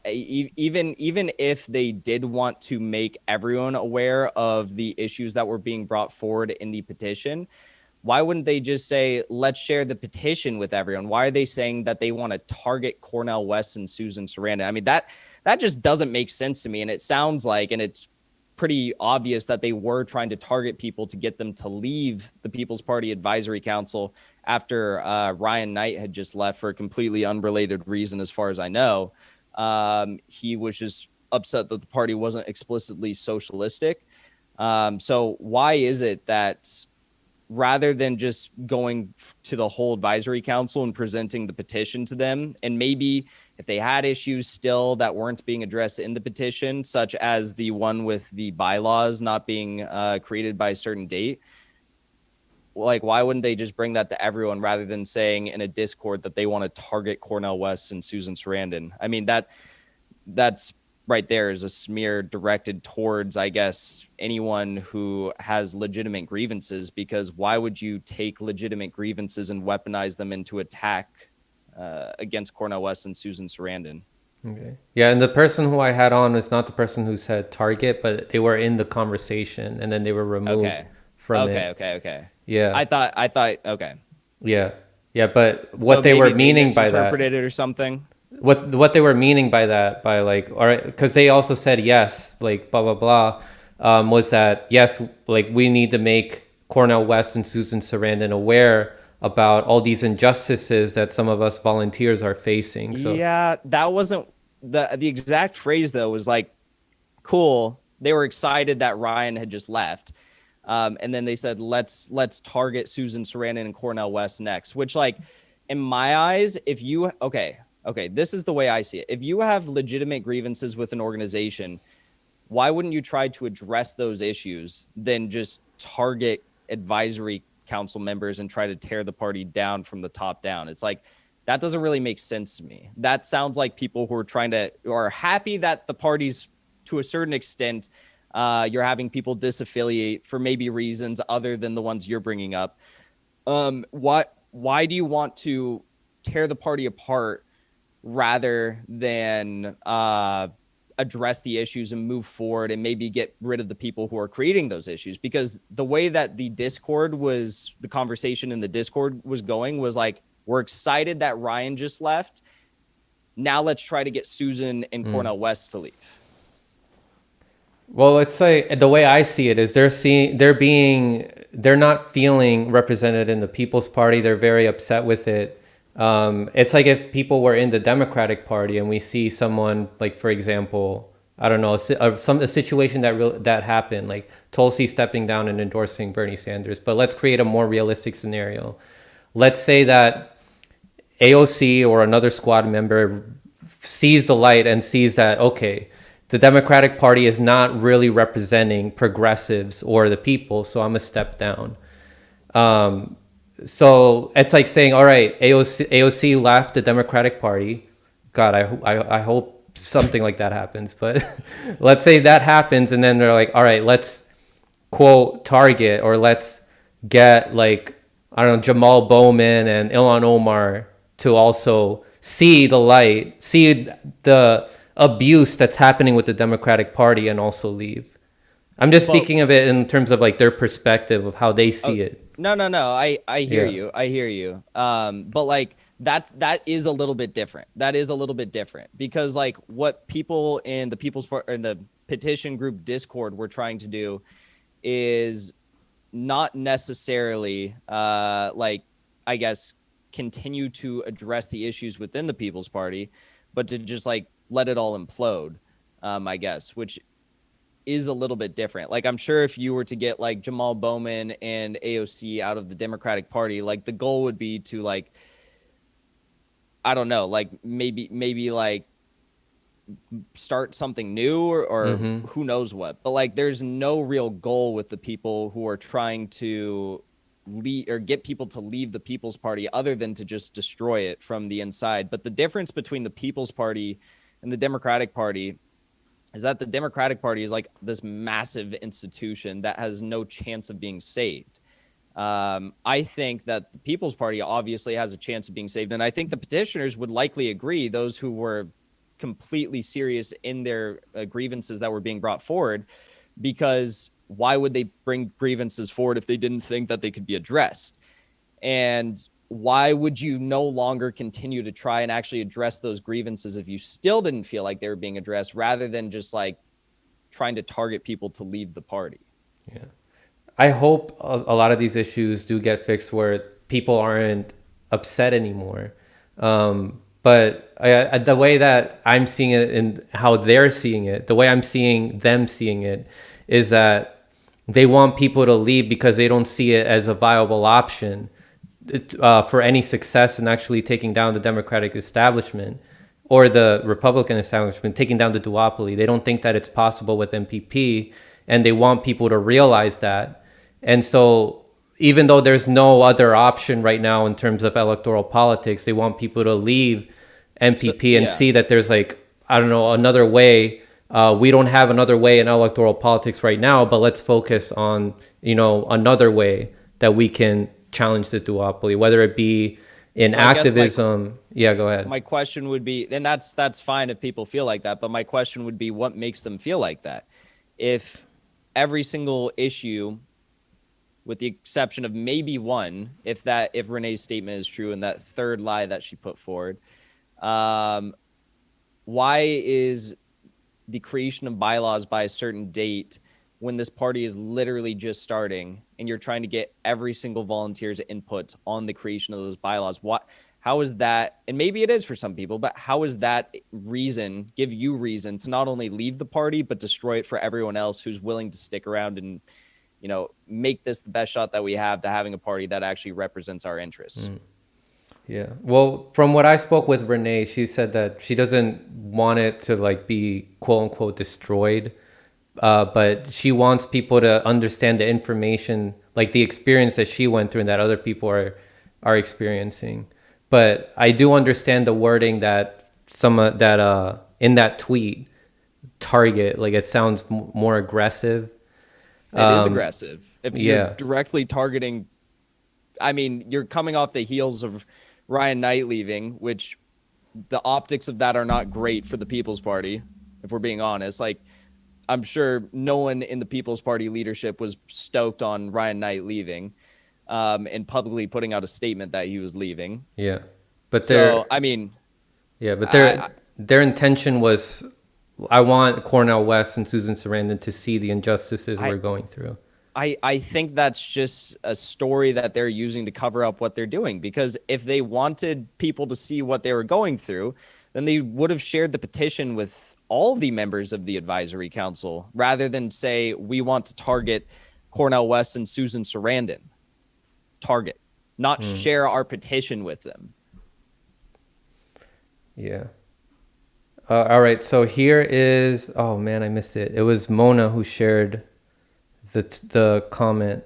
even if they did want to make everyone aware of the issues that were being brought forward in the petition, why wouldn't they just say, let's share the petition with everyone? Why are they saying that they want to target Cornel West and Susan Sarandon? I mean, that just doesn't make sense to me. And it sounds like, and it's pretty obvious that they were trying to target people to get them to leave the People's Party Advisory Council after Ryan Knight had just left for a completely unrelated reason, as far as I know. He was just upset that the party wasn't explicitly socialistic. So why is it that rather than just going to the whole advisory council and presenting the petition to them, and maybe if they had issues still that weren't being addressed in the petition, such as the one with the bylaws not being created by a certain date, like, why wouldn't they just bring that to everyone rather than saying in a Discord that they want to target Cornel West and Susan Sarandon? I mean, that's right there is a smear directed towards, I guess, anyone who has legitimate grievances, because why would you take legitimate grievances and weaponize them into attack against Cornel West and Susan Sarandon? Okay. Yeah, and the person who I had on is not the person who said target, but they were in the conversation and then they were removed from it. Okay. Yeah. I thought, okay. Yeah. Yeah, but what So they were maybe meaning by that, misinterpreted it or something. what they were meaning by that, by like, all right, because they also said yes, like blah blah blah, was that yes, like we need to make Cornel West and Susan Sarandon aware about all these injustices that some of us volunteers are facing. So yeah, that wasn't the exact phrase though. Was like, cool. They were excited that Ryan had just left. And then they said, let's target Susan Sarandon and Cornel West next, which, like, in my eyes, if you, okay, this is the way I see it. If you have legitimate grievances with an organization, why wouldn't you try to address those issues than just target advisory council members and try to tear the party down from the top down? It's like, that doesn't really make sense to me. That sounds like people who are happy that the party's, to a certain extent, you're having people disaffiliate for maybe reasons other than the ones you're bringing up. Why do you want to tear the party apart rather than address the issues and move forward and maybe get rid of the people who are creating those issues? Because the way that the conversation in the Discord was going was like, we're excited that Ryan just left. Now let's try to get Susan and Cornel West to leave. well, it's like the way I see it is they're not feeling represented in the People's Party. They're very upset with it. It's like if people were in the Democratic Party and we see someone, like, for example, I don't know, a situation that happened, like Tulsi stepping down and endorsing Bernie Sanders. But let's create a more realistic scenario. Let's say that AOC or another squad member sees the light and sees that, okay, the Democratic Party is not really representing progressives or the people, so I'm a step down. So it's like saying, all right, AOC left the Democratic Party. God, I hope something like that happens. But let's say that happens, and then they're like, all right, let's quote target, or let's get, like, I don't know, Jamal Bowman and Ilhan Omar to also see the light, see the abuse that's happening with the Democratic Party, and also leave. I'm just speaking of it in terms of like their perspective of how they see it. No. I hear you. But like that is a little bit different. That is a little bit different because like what people in the in the petition group Discord were trying to do is not necessarily like, I guess, continue to address the issues within the People's Party, but to just like let it all implode, I guess, which is a little bit different. Like, I'm sure if you were to get like Jamal Bowman and AOC out of the Democratic Party, like the goal would be to like, I don't know, like maybe like start something new or who knows what. But like, there's no real goal with the people who are trying to lead or get people to leave the People's Party other than to just destroy it from the inside. But the difference between the People's Party and the Democratic Party is that the Democratic Party is like this massive institution that has no chance of being saved. I think that the People's Party obviously has a chance of being saved. And I think the petitioners would likely agree, those who were completely serious in their grievances that were being brought forward, because why would they bring grievances forward if they didn't think that they could be addressed? And why would you no longer continue to try and actually address those grievances if you still didn't feel like they were being addressed, rather than just like trying to target people to leave the party? Yeah. I hope a lot of these issues do get fixed where people aren't upset anymore. But the way that I'm seeing it and how they're seeing it, the way I'm seeing them seeing it, is that they want people to leave because they don't see it as a viable option for any success in actually taking down the Democratic establishment or the Republican establishment, taking down the duopoly. They don't think that it's possible with MPP, and they want people to realize that. And so even though there's no other option right now in terms of electoral politics, they want people to leave MPP and see that there's like, I don't know, another way. We don't have another way in electoral politics right now, but let's focus on, another way that we can challenge the duopoly, whether it be in activism. Yeah, go ahead. My question would be, and that's fine if people feel like that, but my question would be, what makes them feel like that? If every single issue, with the exception of maybe one, if Renee's statement is true and that third lie that she put forward, why is the creation of bylaws by a certain date when this party is literally just starting and you're trying to get every single volunteer's input on the creation of those bylaws? How is that, and maybe it is for some people, but how is that give you reason to not only leave the party, but destroy it for everyone else who's willing to stick around and, make this the best shot that we have to having a party that actually represents our interests? Yeah. Well, from what I spoke with Renee, she said that she doesn't want it to like be quote unquote destroyed. But she wants people to understand the information, like the experience that she went through and that other people are experiencing. But I do understand the wording that in that tweet, target, like it sounds more aggressive. It is aggressive. If you're directly targeting, I mean, you're coming off the heels of Ryan Knight leaving, which the optics of that are not great for the People's Party, if we're being honest. Like, I'm sure no one in the People's Party leadership was stoked on Ryan Knight leaving, and publicly putting out a statement that he was leaving. Yeah. But their intention was, I want Cornel West and Susan Sarandon to see the injustices we're going through. I think that's just a story that they're using to cover up what they're doing, because if they wanted people to see what they were going through, then they would have shared the petition with all the members of the advisory council, rather than say, we want to target Cornel West and Susan Sarandon. Target, not share our petition with them. Yeah. All right. So here is, oh man, I missed it. It was Mona who shared the comment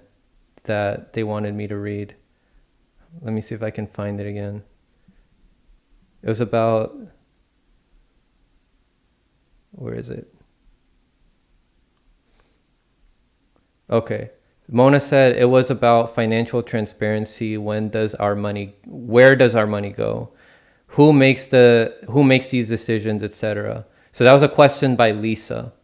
that they wanted me to read. Let me see if I can find it again. It was about, where is it? Okay. Mona said it was about financial transparency. Where does our money go? Who makes these decisions, etc. So that was a question by Lisa.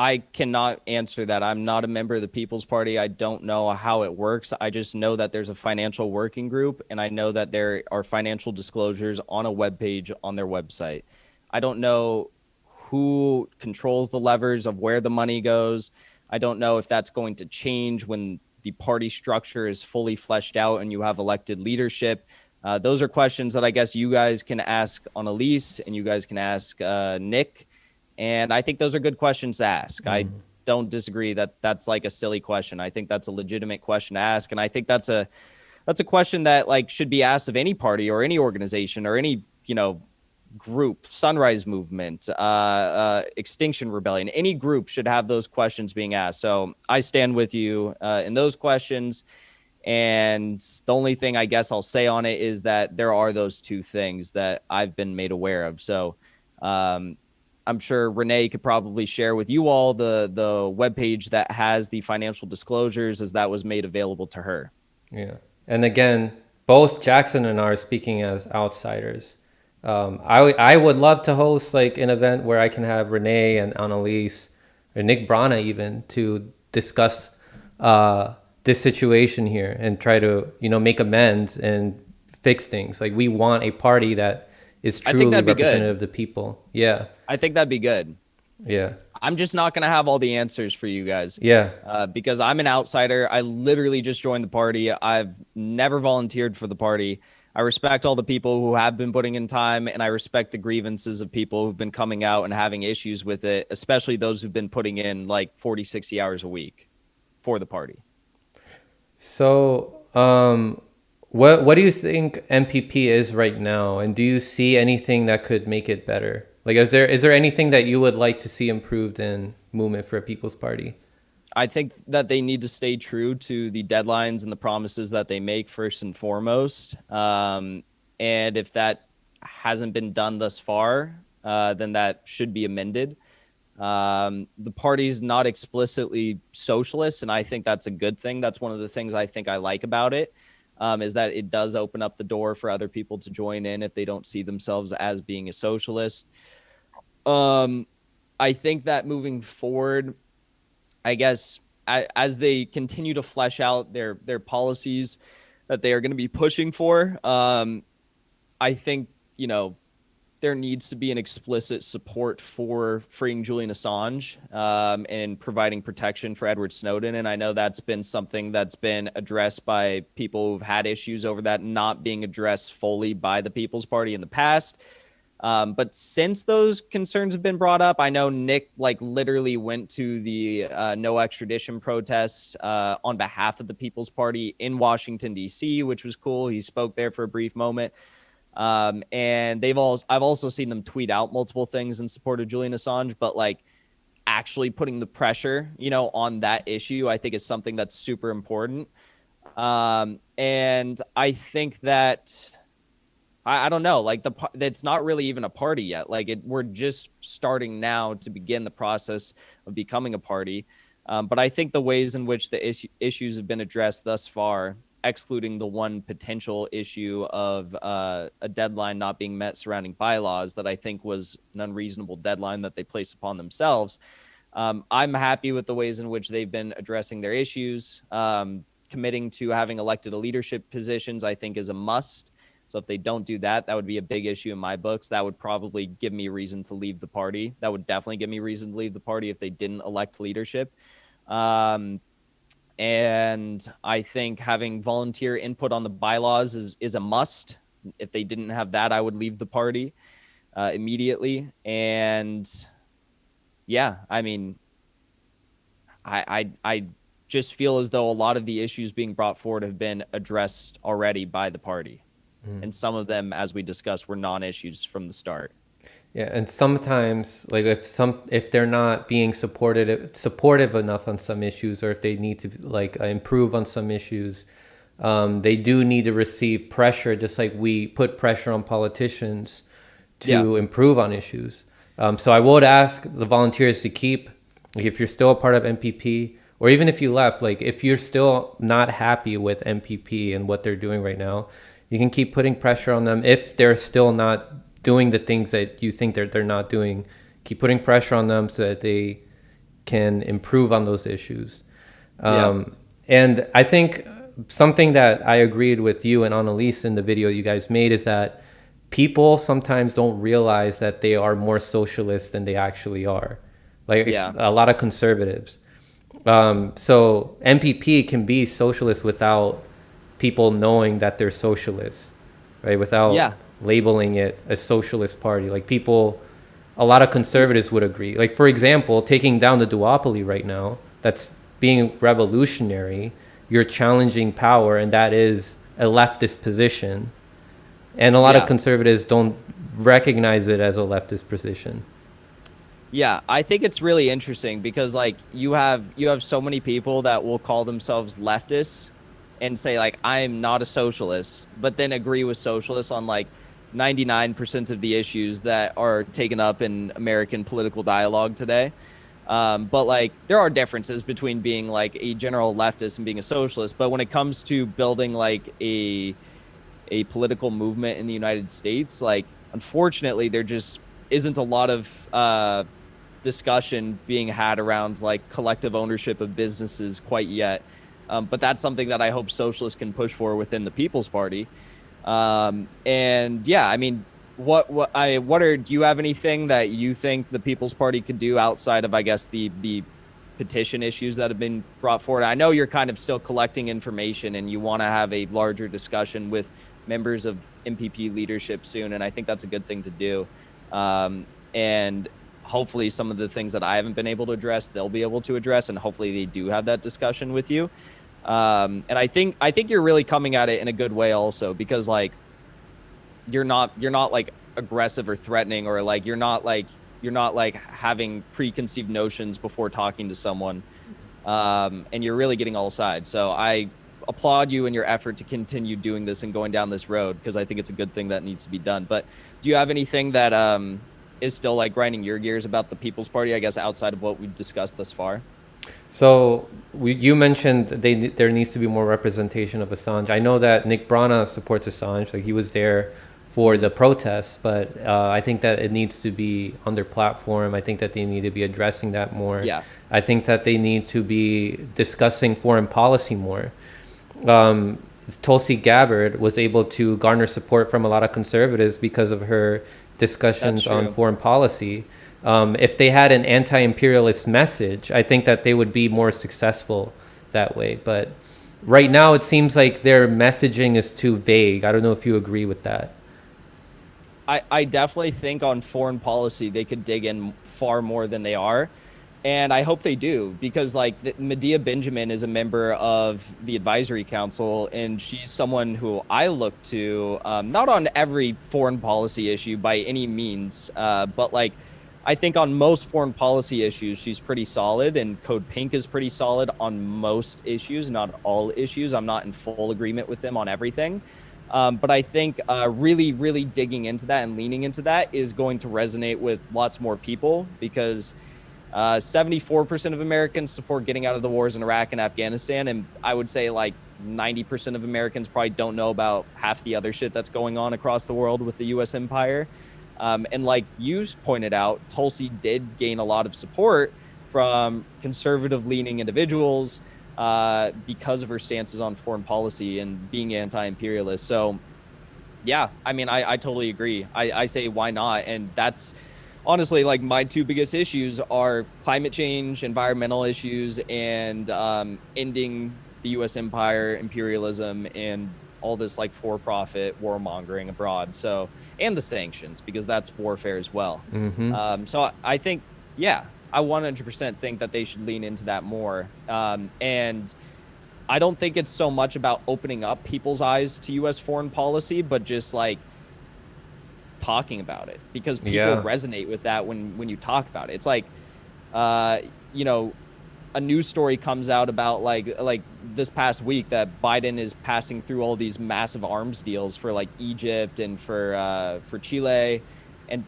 I cannot answer that. I'm not a member of the People's Party. I don't know how it works. I just know that there's a financial working group, and I know that there are financial disclosures on a web page on their website. I don't know who controls the levers of where the money goes. I don't know if that's going to change when the party structure is fully fleshed out and you have elected leadership. Those are questions that I guess you guys can ask on Elise, and you guys can ask Nick. And I think those are good questions to ask. I don't disagree that that's like a silly question. I think that's a legitimate question to ask. And I think that's a question that like should be asked of any party or any organization or any, group, Sunrise Movement, Extinction Rebellion, any group should have those questions being asked. So I stand with you in those questions. And the only thing I guess I'll say on it is that there are those two things that I've been made aware of. So I'm sure Renee could probably share with you all the webpage that has the financial disclosures, as that was made available to her. Yeah. And again, both Jackson and I are speaking as outsiders. I would love to host like an event where I can have Renee and Annalise or Nick Brana even to discuss this situation here and try to, make amends and fix things. Like we want a party that is truly representative of the people. Yeah. I think that'd be good. Yeah. I'm just not going to have all the answers for you guys. Yeah. Because I'm an outsider. I literally just joined the party. I've never volunteered for the party. I respect all the people who have been putting in time, and I respect the grievances of people who've been coming out and having issues with it, especially those who've been putting in like 40, 60 hours a week for the party. So, what do you think MPP is right now? And do you see anything that could make it better? Like, is there anything that you would like to see improved in Movement for a People's Party? I think that they need to stay true to the deadlines and the promises that they make first and foremost. And if that hasn't been done thus far, then that should be amended. The party's not explicitly socialist, and I think that's a good thing. That's one of the things I think I like about it, is that it does open up the door for other people to join in if they don't see themselves as being a socialist. I think that moving forward, I guess, as they continue to flesh out their policies that they are going to be pushing for, I think, there needs to be an explicit support for freeing Julian Assange and providing protection for Edward Snowden. And I know that's been something that's been addressed by people who've had issues over that not being addressed fully by the People's Party in the past. But since those concerns have been brought up, I know Nick literally went to the no extradition protest on behalf of the People's Party in Washington, D.C., which was cool. He spoke there for a brief moment. And I've also seen them tweet out multiple things in support of Julian Assange, but actually putting the pressure, on that issue, I think is something that's super important. And I think that I don't know, it's not really even a party yet. We're just starting now to begin the process of becoming a party. But I think the ways in which the issues have been addressed thus far, excluding the one potential issue of a deadline not being met surrounding bylaws that I think was an unreasonable deadline that they placed upon themselves. I'm happy with the ways in which they've been addressing their issues. Committing to having elected leadership positions, I think, is a must. So if they don't do that, that would be a big issue in my books. That would probably give me reason to leave the party. That would definitely give me reason to leave the party if they didn't elect leadership. And I think having volunteer input on the bylaws is a must. If they didn't have that, I would leave the party immediately. And yeah, I mean, I just feel as though a lot of the issues being brought forward have been addressed already by the party. And some of them, as we discussed, were non-issues from the start. Yeah, and sometimes, if they're not being supportive enough on some issues, or if they need to improve on some issues, they do need to receive pressure, just like we put pressure on politicians to improve on issues. So I would ask the volunteers to keep, if you're still a part of MPP, or even if you left, if you're still not happy with MPP and what they're doing right now, you can keep putting pressure on them. If they're still not doing the things that you think they're not doing, keep putting pressure on them so that they can improve on those issues. Yeah. And I think something that I agreed with you and Annalise in the video you guys made is that people sometimes don't realize that they are more socialist than they actually are. Like Yeah. a lot of conservatives. So MPP can be socialist without people knowing that they're socialists, right? Without Yeah. labeling it a socialist party. Like people, a lot of conservatives would agree. Like for example, taking down the duopoly right now, that's being revolutionary. You're challenging power, and that is a leftist position. And a lot of Yeah. conservatives don't recognize it as a leftist position. Yeah, I think it's really interesting because like you have so many people that will call themselves leftists and say like I'm not a socialist, but then agree with socialists on like 99% of the issues that are taken up in American political dialogue today. But like there are differences between being like a general leftist and being a socialist. But when it comes to building like a political movement in the United States, like unfortunately there just isn't a lot of discussion being had around like collective ownership of businesses quite yet. But that's something that I hope socialists can push for within the People's Party. And yeah, I mean, do you have anything that you think the People's Party could do outside of, I guess, the petition issues that have been brought forward? I know you're kind of still collecting information and you want to have a larger discussion with members of MPP leadership soon. And I think that's a good thing to do. And hopefully some of the things that I haven't been able to address, they'll be able to address, and hopefully they do have that discussion with you. And I think you're really coming at it in a good way also, because like you're not like aggressive or threatening, or like you're not like having preconceived notions before talking to someone. And you're really getting all sides. So I applaud you in your effort to continue doing this and going down this road, because I think it's a good thing that needs to be done. But do you have anything that is still like grinding your gears about the People's Party, I guess, outside of what we've discussed thus far? So you mentioned there needs to be more representation of Assange. I know that Nick Brana supports Assange. Like he was there for the protests, but I think that it needs to be on their platform. I think that they need to be addressing that more. Yeah. I think that they need to be discussing foreign policy more. Tulsi Gabbard was able to garner support from a lot of conservatives because of her discussions on foreign policy. If they had an anti-imperialist message, I think that they would be more successful that way. But right now, it seems like their messaging is too vague. I don't know if you agree with that. I definitely think on foreign policy, they could dig in far more than they are. And I hope they do, because like Medea Benjamin is a member of the advisory council, and she's someone who I look to, not on every foreign policy issue by any means, but like I think on most foreign policy issues, she's pretty solid, and Code Pink is pretty solid on most issues, not all issues. I'm not in full agreement with them on everything. But I think really, really digging into that and leaning into that is going to resonate with lots more people, because 74% of Americans support getting out of the wars in Iraq and Afghanistan. And I would say like 90% of Americans probably don't know about half the other shit that's going on across the world with the U.S. empire. And like you pointed out, Tulsi did gain a lot of support from conservative leaning individuals because of her stances on foreign policy and being anti-imperialist. So yeah, I mean, I totally agree. I say, why not? And that's honestly like my two biggest issues are climate change, environmental issues, and ending the U.S. empire, imperialism, and all this like for-profit warmongering abroad. So, and the sanctions, because that's warfare as well. Mm-hmm. So I think, yeah, I 100% think that they should lean into that more. And I don't think it's so much about opening up people's eyes to U.S. foreign policy, but just like talking about it, because people resonate with that when you talk about it. It's like, you know, a news story comes out about like this past week that Biden is passing through all these massive arms deals for like Egypt and for Chile, and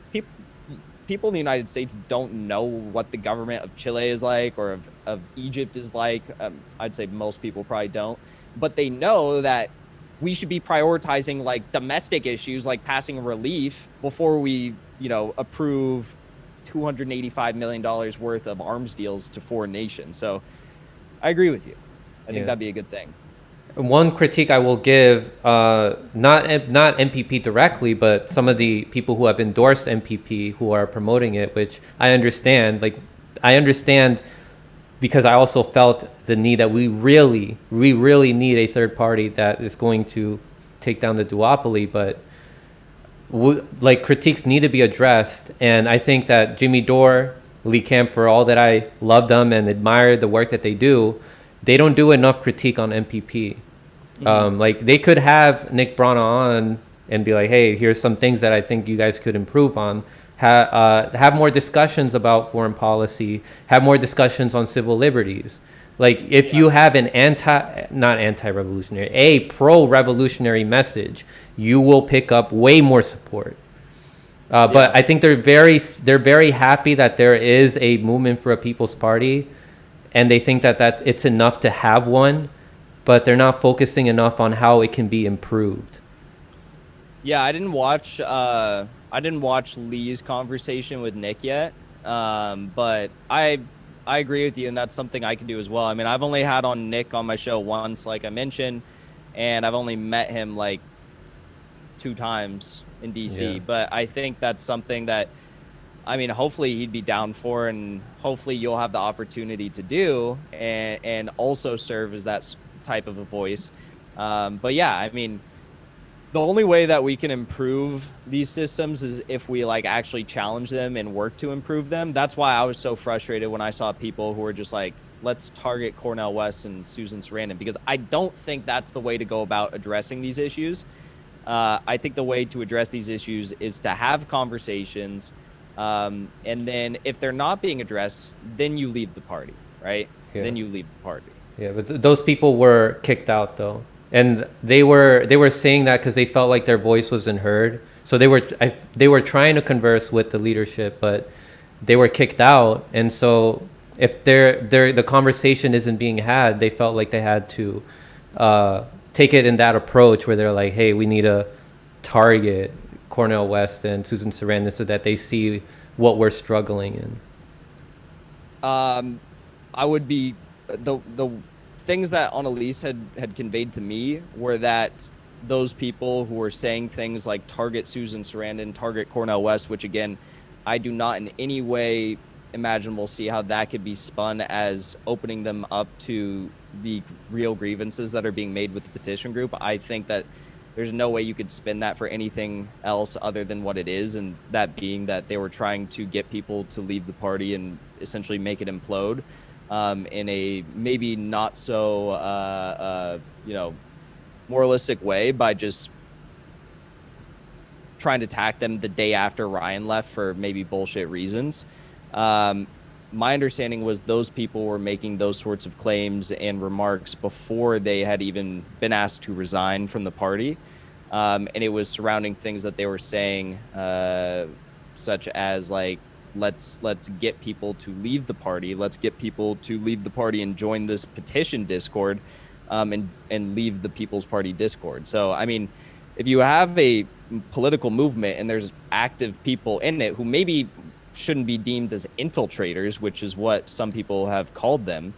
people in the United States don't know what the government of Chile is like, or of Egypt is like. I'd say most people probably don't, but they know that we should be prioritizing like domestic issues, like passing relief, before we, you know, approve $285 million worth of arms deals to foreign nations. So I agree with you. I think that'd be a good thing. One critique I will give, not MPP directly, but some of the people who have endorsed MPP who are promoting it, which I understand. Like, I understand because I also felt the need that we really need a third party that is going to take down the duopoly. But like, critiques need to be addressed, and I think that Jimmy Dore, Lee Camp, for all that I love them and admire the work that they do, they don't do enough critique on MPP. Like, they could have Nick Brana on and be like, hey, here's some things that I think you guys could improve on. Have more discussions about foreign policy, have more discussions on civil liberties. Like, if you have an anti-revolutionary, a pro-revolutionary message, you will pick up way more support. But I think they're very happy that there is a movement for a People's Party, and they think that it's enough to have one, but they're not focusing enough on how it can be improved. Yeah, I didn't watch Lee's conversation with Nick yet, but I agree with you, and that's something I can do as well. I mean, I've only had on Nick on my show once, like I mentioned, and I've only met him like 2 times in DC. But I think that's something that, I mean, hopefully he'd be down for, and hopefully you'll have the opportunity to do and also serve as that type of a voice. But yeah, I mean, the only way that we can improve these systems is if we like actually challenge them and work to improve them. That's why I was so frustrated when I saw people who were just like, let's target Cornel West and Susan Sarandon, because I don't think that's the way to go about addressing these issues. I think the way to address these issues is to have conversations, and then if they're not being addressed, then you leave the party, right? Then you leave the party. Yeah, but those people were kicked out though. And they were saying that because they felt like their voice wasn't heard. So they were trying to converse with the leadership, but they were kicked out. And so if the conversation isn't being had, they felt like they had to take it in that approach where they're like, hey, we need to target Cornel West and Susan Sarandon so that they see what we're struggling in. I would be the things that Annalise had conveyed to me were that those people who were saying things like target Susan Sarandon, target Cornel West, which again, I do not in any way imaginable see how that could be spun as opening them up to the real grievances that are being made with the petition group. I think that there's no way you could spin that for anything else other than what it is, and that being that they were trying to get people to leave the party and essentially make it implode. In a maybe not so, moralistic way by just trying to attack them the day after Ryan left for maybe bullshit reasons. My understanding was those people were making those sorts of claims and remarks before they had even been asked to resign from the party. And it was surrounding things that they were saying, such as like, let's get people to leave the party. Let's get people to leave the party and join this petition Discord, and leave the People's Party Discord. So, I mean, if you have a political movement and there's active people in it who maybe shouldn't be deemed as infiltrators, which is what some people have called them,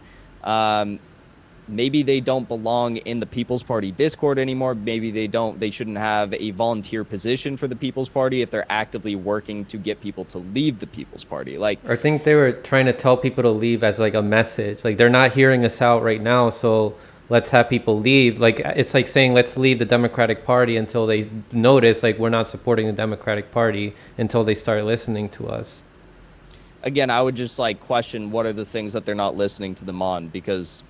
maybe they don't belong in the People's Party Discord anymore. Maybe they shouldn't have a volunteer position for the People's Party if they're actively working to get people to leave the People's Party. Like, I think they were trying to tell people to leave as like a message. Like, they're not hearing us out right now, so let's have people leave. Like, it's like saying let's leave the Democratic Party until they notice like we're not supporting the Democratic Party, until they start listening to us. Again, I would just like question what are the things that they're not listening to them on, because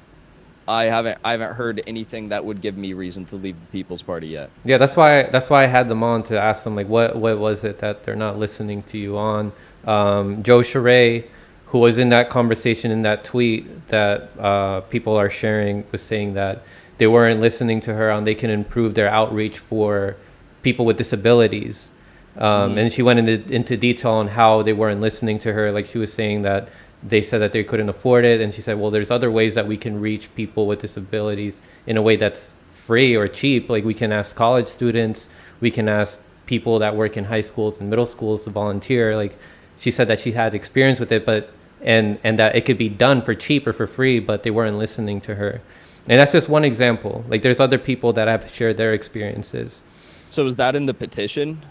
I haven't heard anything that would give me reason to leave the People's Party yet. Yeah, that's why I had them on, to ask them like what was it that they're not listening to you on. Joe Charest, who was in that conversation in that tweet that people are sharing, was saying that they weren't listening to her on they can improve their outreach for people with disabilities. And she went into detail on how they weren't listening to her. Like, she was saying that they said that they couldn't afford it, and she said, well, there's other ways that we can reach people with disabilities in a way that's free or cheap. Like, we can ask college students, we can ask people that work in high schools and middle schools to volunteer. Like, she said that she had experience with it, but and that it could be done for cheap or for free, but they weren't listening to her. And that's just one example. Like there's other people that have shared their experiences. So is that in the petition?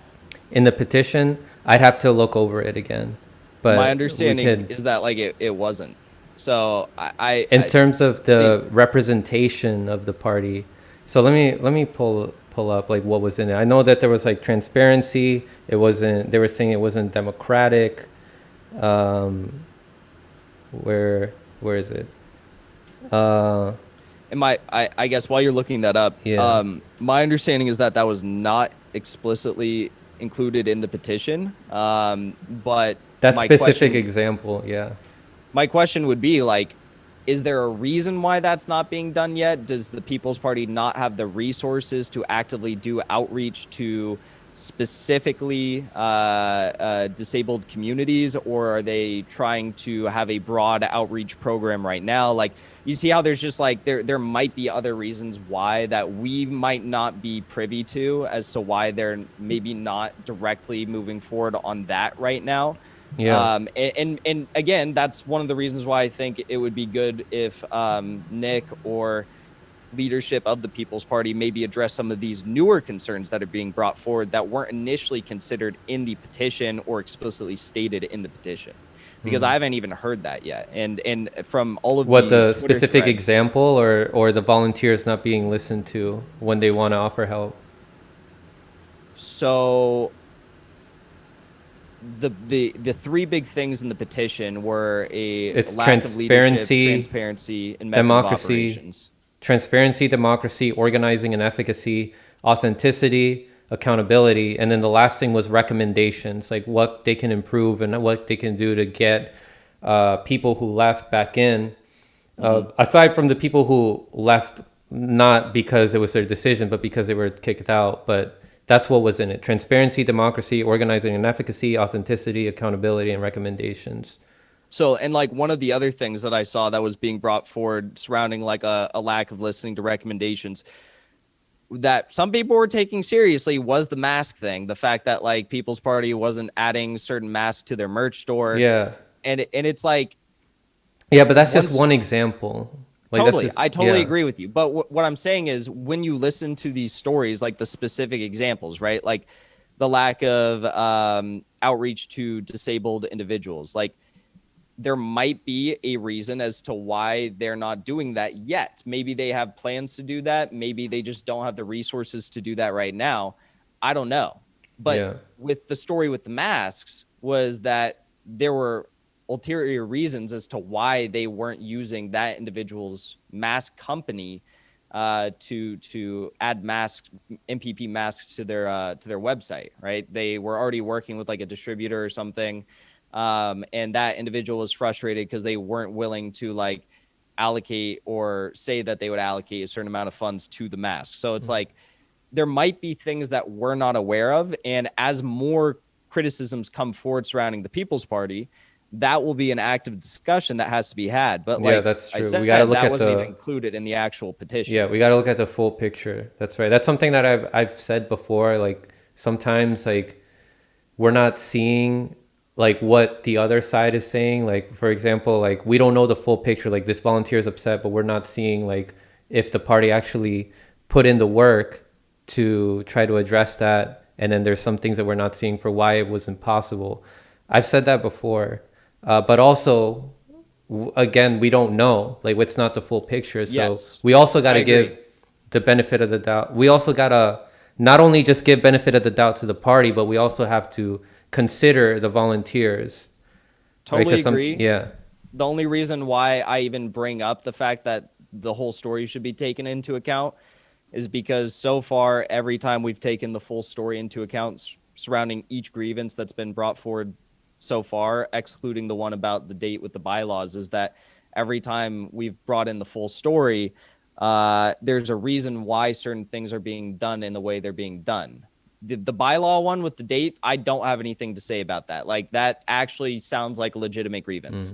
In the petition, I'd have to look over it again, My but we understanding could. is that like it wasn't. So In terms of see. the representation of the party, so let me pull up like what was in it. I know that there was like transparency. It wasn't. They were saying it wasn't democratic. Um, where is it? Uh, And I guess while you're looking that up, yeah, my understanding is that that was not explicitly included in the petition. But that my specific question, example. Yeah, my question would be like, is there a reason why that's not being done yet? Does the People's Party not have the resources to actively do outreach to specifically disabled communities, or are they trying to have a broad outreach program right now? Like, you see how there's just like there might be other reasons why that we might not be privy to as to why they're maybe not directly moving forward on that right now. yeah. And again, that's one of the reasons why I think it would be good if Nick or leadership of the People's Party maybe address some of these newer concerns that are being brought forward that weren't initially considered in the petition or explicitly stated in the petition, because I haven't even heard that yet. And from all of What, the the Twitter specific threads, example, or the volunteers not being listened to when they want to offer help? so the three big things in the petition were a It's lack of leadership, transparency, transparency, and method of democracy, operations. transparency, democracy, organizing and efficacy, authenticity, accountability, and then the last thing was recommendations, like what they can improve and what they can do to get people who left back in. Aside from the people who left not because it was their decision, but because they were kicked out. But that's what was in it: transparency, democracy, organizing and efficacy, authenticity, accountability, and recommendations. So, and like one of the other things that I saw that was being brought forward surrounding like a lack of listening to recommendations that some people were taking seriously was the mask thing. The fact that like People's Party wasn't adding certain masks to their merch store. Yeah. And it's like, Yeah, but that's just once one example. Like that's totally, just, I totally yeah. agree with you. But what I'm saying is when you listen to these stories, like the specific examples, right? Like the lack of outreach to disabled individuals, like there might be a reason as to why they're not doing that yet. Maybe they have plans to do that. Maybe they just don't have the resources to do that right now. I don't know. But Yeah. with the story with the masks was that there were ulterior reasons as to why they weren't using that individual's mask company to add masks, MPP masks to their website, right? They were already working with like a distributor or something. And that individual was frustrated because they weren't willing to like allocate or say that they would allocate a certain amount of funds to the mask. So it's like there might be things that we're not aware of. And as more criticisms come forward surrounding the People's Party, that will be an active discussion that has to be had. But Yeah, like that's I true. said, We got to look that at wasn't the even included in the actual petition. Yeah, we got to look at the full picture. That's right. That's something that I've said before. Like sometimes like we're not seeing like what the other side is saying. Like for example, like we don't know the full picture. Like this volunteer is upset, but we're not seeing like if the party actually put in the work to try to address that. And then there's some things that we're not seeing for why it was impossible. I've said that before, but also again, we don't know. Like it's not the full picture. So Yes, we also got I to agree. give the benefit of the doubt. We also got to not only just give benefit of the doubt to the party, but we also have to consider the volunteers. Right? Totally 'Cause some, agree. yeah, The only reason why I even bring up the fact that the whole story should be taken into account is because so far, every time we've taken the full story into account surrounding each grievance that's been brought forward so far, excluding the one about the date with the bylaws, is that every time we've brought in the full story, there's a reason why certain things are being done in the way they're being done. The bylaw one with the date, I don't have anything to say about that. Like that actually sounds like a legitimate grievance.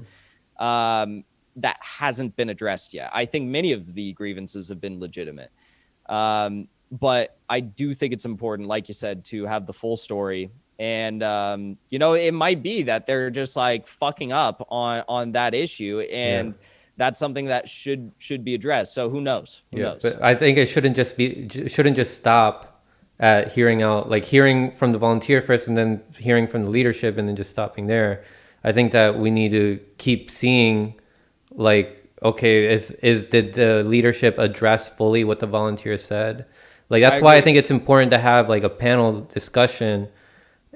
That hasn't been addressed yet. I think many of the grievances have been legitimate. But I do think it's important, like you said, to have the full story And you know, it might be that they're just like fucking up on that issue, Yeah. and that's something that should be addressed. So who knows? Who Yeah, knows? but I think it shouldn't just stop at hearing from the volunteer first and then hearing from the leadership and then just stopping there. I think that we need to keep seeing, like, okay, did the leadership address fully what the volunteer said? Like, I that's why I agree. think it's important to have like a panel discussion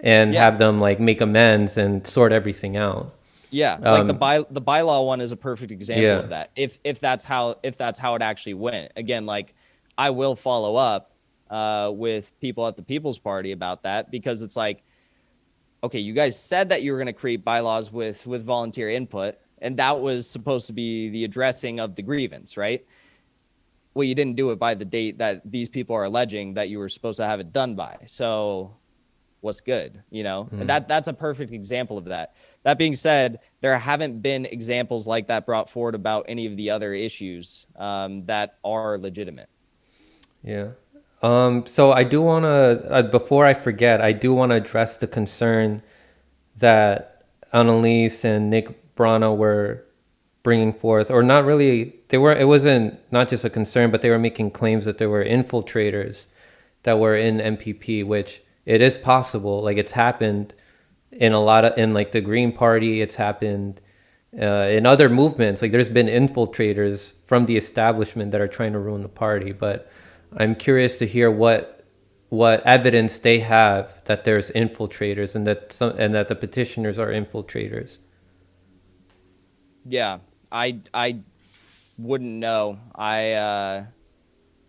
and Yeah. have them like make amends and sort everything out. Yeah, like Um, the bylaw one is a perfect example yeah, of that. If that's how it actually went. Again, like I will follow up with people at the People's Party about that, because it's like, okay, you guys said that you were going to create bylaws with volunteer input, and that was supposed to be the addressing of the grievance, right? Well, you didn't do it by the date that these people are alleging that you were supposed to have it done by. So what's good, you know? And that's a perfect example of that. That being said, there haven't been examples like that brought forward about any of the other issues that are legitimate. yeah. So I do want to, before I forget, I do want to address the concern that Annalise and Nick Brana were bringing forth, or not really. It wasn't not just a concern, but they were making claims that there were infiltrators that were in MPP, which it is possible. Like, it's happened in like the Green Party. It's happened in other movements. Like, there's been infiltrators from the establishment that are trying to ruin the party. But I'm curious to hear what evidence they have that there's infiltrators and that the petitioners are infiltrators. Yeah, I wouldn't know.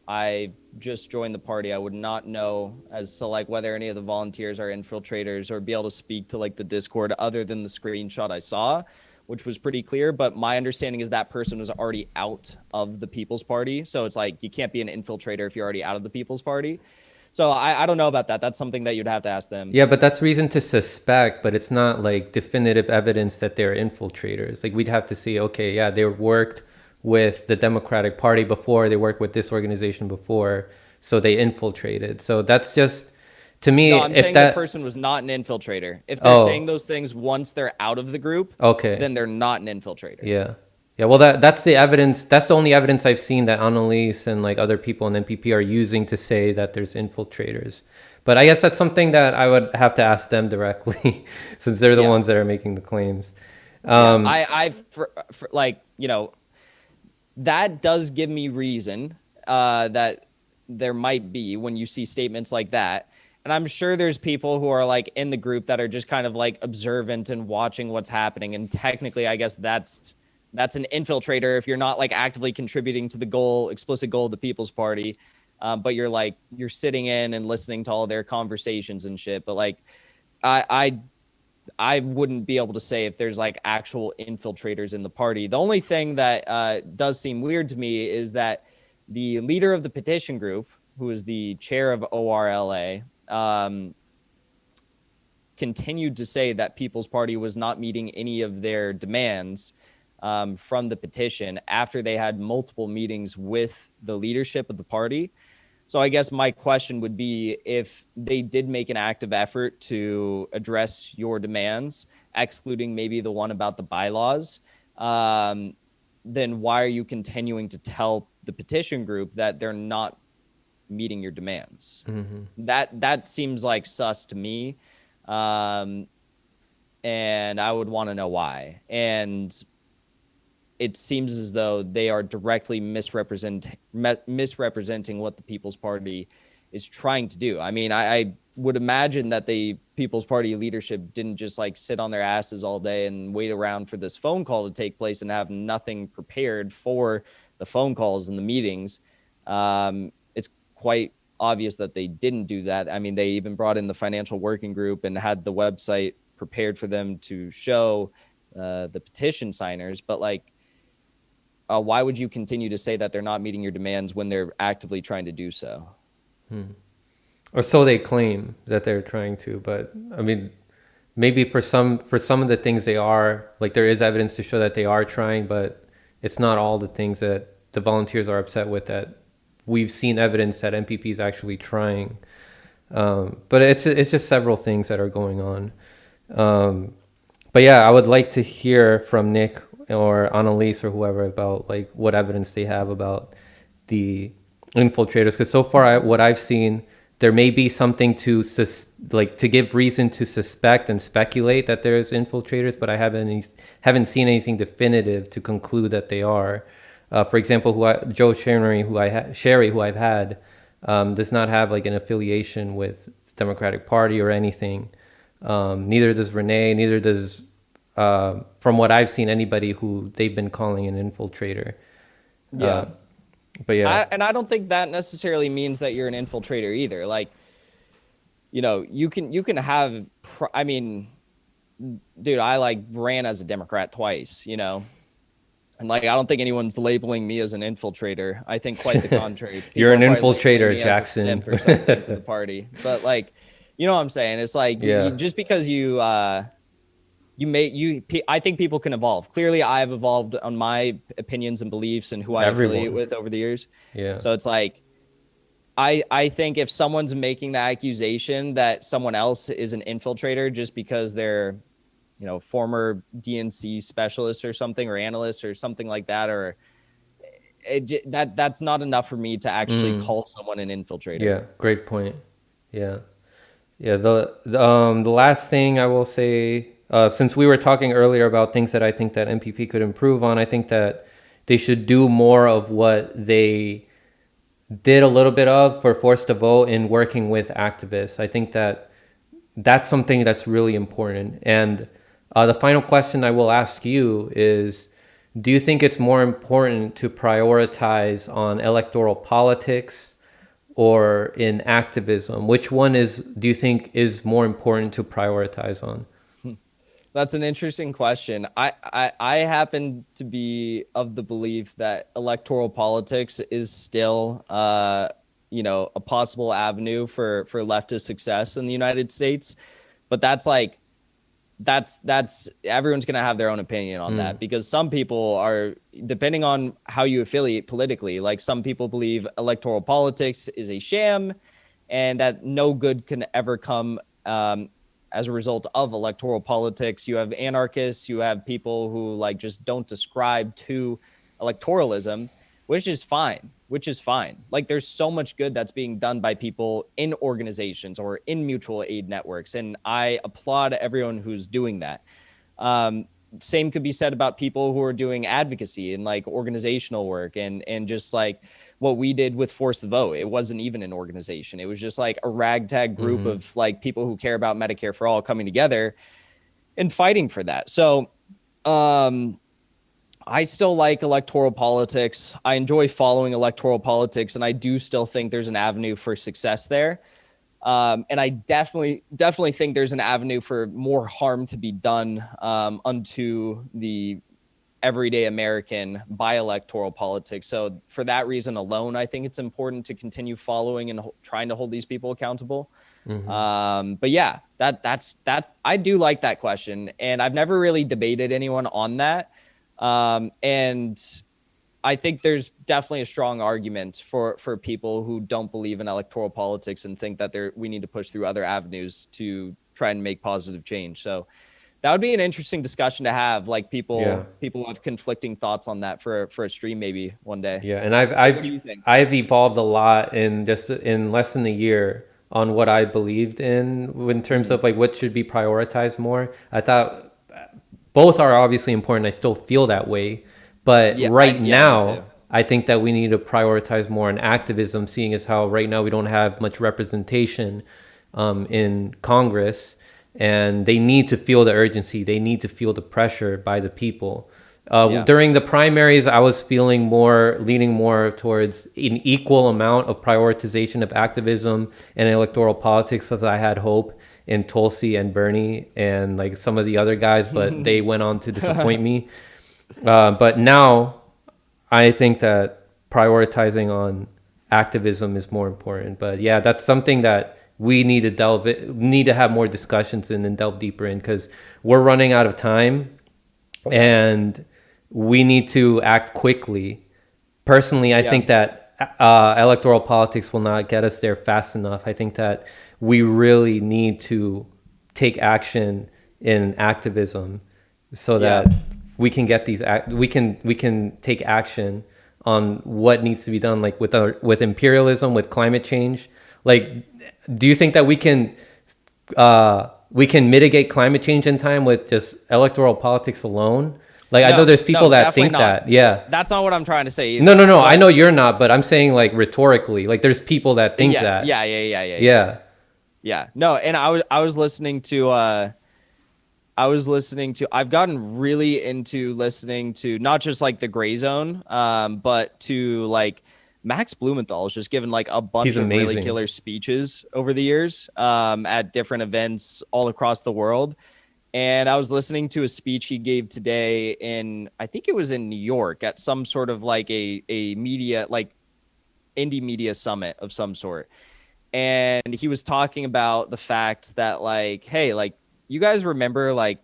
I just joined the party. I would not know as to like whether any of the volunteers are infiltrators, or be able to speak to like the Discord other than the screenshot I saw, which was pretty clear. But my understanding is that person was already out of the People's Party. So it's like you can't be an infiltrator if you're already out of the People's Party. So I don't know about that. That's something that you'd have to ask them. Yeah, but that's reason to suspect, but it's not like definitive evidence that they're infiltrators. Like, we'd have to see, okay, yeah, they worked with the Democratic Party before, they worked with this organization before, so they infiltrated. So that's just, to me, No, I'm if saying the that, person was not an infiltrator. If they're saying oh, those things once they're out of the group, okay, then they're not an infiltrator. yeah. Yeah, well, that's the evidence. That's the only evidence I've seen that Annalise and like other people in MPP are using to say that there's infiltrators. But I guess that's something that I would have to ask them directly, since they're the Yeah. ones that are making the claims. Yeah. Um, For like, you know, that does give me reason that there might be when you see statements like that. And I'm sure there's people who are like in the group that are just kind of like observant and watching what's happening. And technically, I guess that's an infiltrator if you're not like actively contributing to the explicit goal of the People's Party, but you're sitting in and listening to all their conversations and shit. But like, I I wouldn't be able to say if there's like actual infiltrators in the party. The only thing that does seem weird to me is that the leader of the petition group, who is the chair of ORLA, continued to say that People's Party was not meeting any of their demands from the petition after they had multiple meetings with the leadership of the party. So I guess my question would be, if they did make an active effort to address your demands, excluding maybe the one about the bylaws, then why are you continuing to tell the petition group that they're not meeting your demands? That seems like sus to me. And I would want to know why. And it seems as though they are directly misrepresenting what the People's Party is trying to do. I mean, I would imagine that the People's Party leadership didn't just like sit on their asses all day and wait around for this phone call to take place and have nothing prepared for the phone calls and the meetings. It's quite obvious that they didn't do that. I mean, they even brought in the financial working group and had the website prepared for them to show the petition signers. But like, why would you continue to say that they're not meeting your demands when they're actively trying to do so? or so they claim that they're trying to, but I mean, maybe for some of the things they are, like, there is evidence to show that they are trying, but it's not all the things that the volunteers are upset with that we've seen evidence that MPP is actually trying. But it's just several things that are going on. But yeah, I would like to hear from Nick or Annalise or whoever about like what evidence they have about the infiltrators. Because so far, what I've seen, there may be something to like to give reason to suspect and speculate that there's infiltrators, but I haven't seen anything definitive to conclude that they are. For example, Joe Sherry, who I've had, does not have like an affiliation with the Democratic Party or anything. Neither does Renee. Neither does, from what I've seen, anybody who they've been calling an infiltrator. Yeah. But yeah, I don't think that necessarily means that you're an infiltrator either. Like, you can have, I mean, dude, I like ran as a Democrat twice, and like, I don't think anyone's labeling me as an infiltrator. I think quite the contrary. You're an People are probably labeling infiltrator, me as a Jackson. simp or something to the party. But like, you know what I'm saying? It's like, Yeah. just because I think people can evolve. Clearly, I've evolved on my opinions and beliefs and who I affiliate with over the years. Yeah. So it's like, I think if someone's making the accusation that someone else is an infiltrator just because they're, former DNC specialist or something, or analyst or something like that, or that's not enough for me to actually call someone an infiltrator. Yeah, great point. Yeah. Yeah, the last thing I will say, since we were talking earlier about things that I think that MPP could improve on, I think that they should do more of what they did a little bit of for Force to Vote in working with activists. I think that that's something that's really important. And the final question I will ask you is, do you think it's more important to prioritize on electoral politics or in activism? Which one do you think is more important to prioritize on? That's an interesting question. I happen to be of the belief that electoral politics is still, a possible avenue for leftist success in the United States. But that's everyone's going to have their own opinion on that, because some people are, depending on how you affiliate politically, like some people believe electoral politics is a sham and that no good can ever come as a result of electoral politics. You have anarchists, you have people who like just don't describe to electoralism, which is fine. Like there's so much good that's being done by people in organizations or in mutual aid networks, and I applaud everyone who's doing that. Same could be said about people who are doing advocacy and like organizational work and just like what we did with Force the Vote. It wasn't even an organization. It was just like a ragtag group of like people who care about Medicare for all coming together and fighting for that. So I still like electoral politics. I enjoy following electoral politics, and I do still think there's an avenue for success there. And I definitely think there's an avenue for more harm to be done unto the everyday American by electoral politics. So for that reason alone, I think it's important to continue following and trying to hold these people accountable. But yeah, that's I do like that question, and I've never really debated anyone on that. And I think there's definitely a strong argument for people who don't believe in electoral politics and think that we need to push through other avenues to try and make positive change. So that would be an interesting discussion to have, like people have conflicting thoughts on that for a stream maybe one day. Yeah, and I've evolved a lot in less than a year on what I believed in terms of like what should be prioritized more. I thought both are obviously important. I still feel that way, but now I think that we need to prioritize more on activism, seeing as how right now we don't have much representation in Congress. And they need to feel the urgency. They need to feel the pressure by the people. During the primaries, I was leaning more towards an equal amount of prioritization of activism and electoral politics, as I had hope in Tulsi and Bernie and like some of the other guys, but they went on to disappoint me. But now I think that prioritizing on activism is more important. But yeah, that's something that we need to have more discussions and delve deeper in, because we're running out of time and we need to act quickly. Personally, I think that electoral politics will not get us there fast enough. I think that we really need to take action in activism so that we can get we can take action on what needs to be done, like with imperialism, with climate change. Like, do you think that we can mitigate climate change in time with just electoral politics alone? Like, I know there's people that think that. Yeah. That's not what I'm trying to say either. No. I know you're not, but I'm saying, like, rhetorically, like, there's people that think that. Yeah. No, and I was listening to I've gotten really into listening to not just like the Gray Zone, but to like Max Blumenthal has just given like a bunch of really killer speeches over the years at different events all across the world. And I was listening to a speech he gave today I think it was in New York at some sort of like a media, like indie media summit of some sort. And he was talking about the fact that like, hey, like, you guys remember like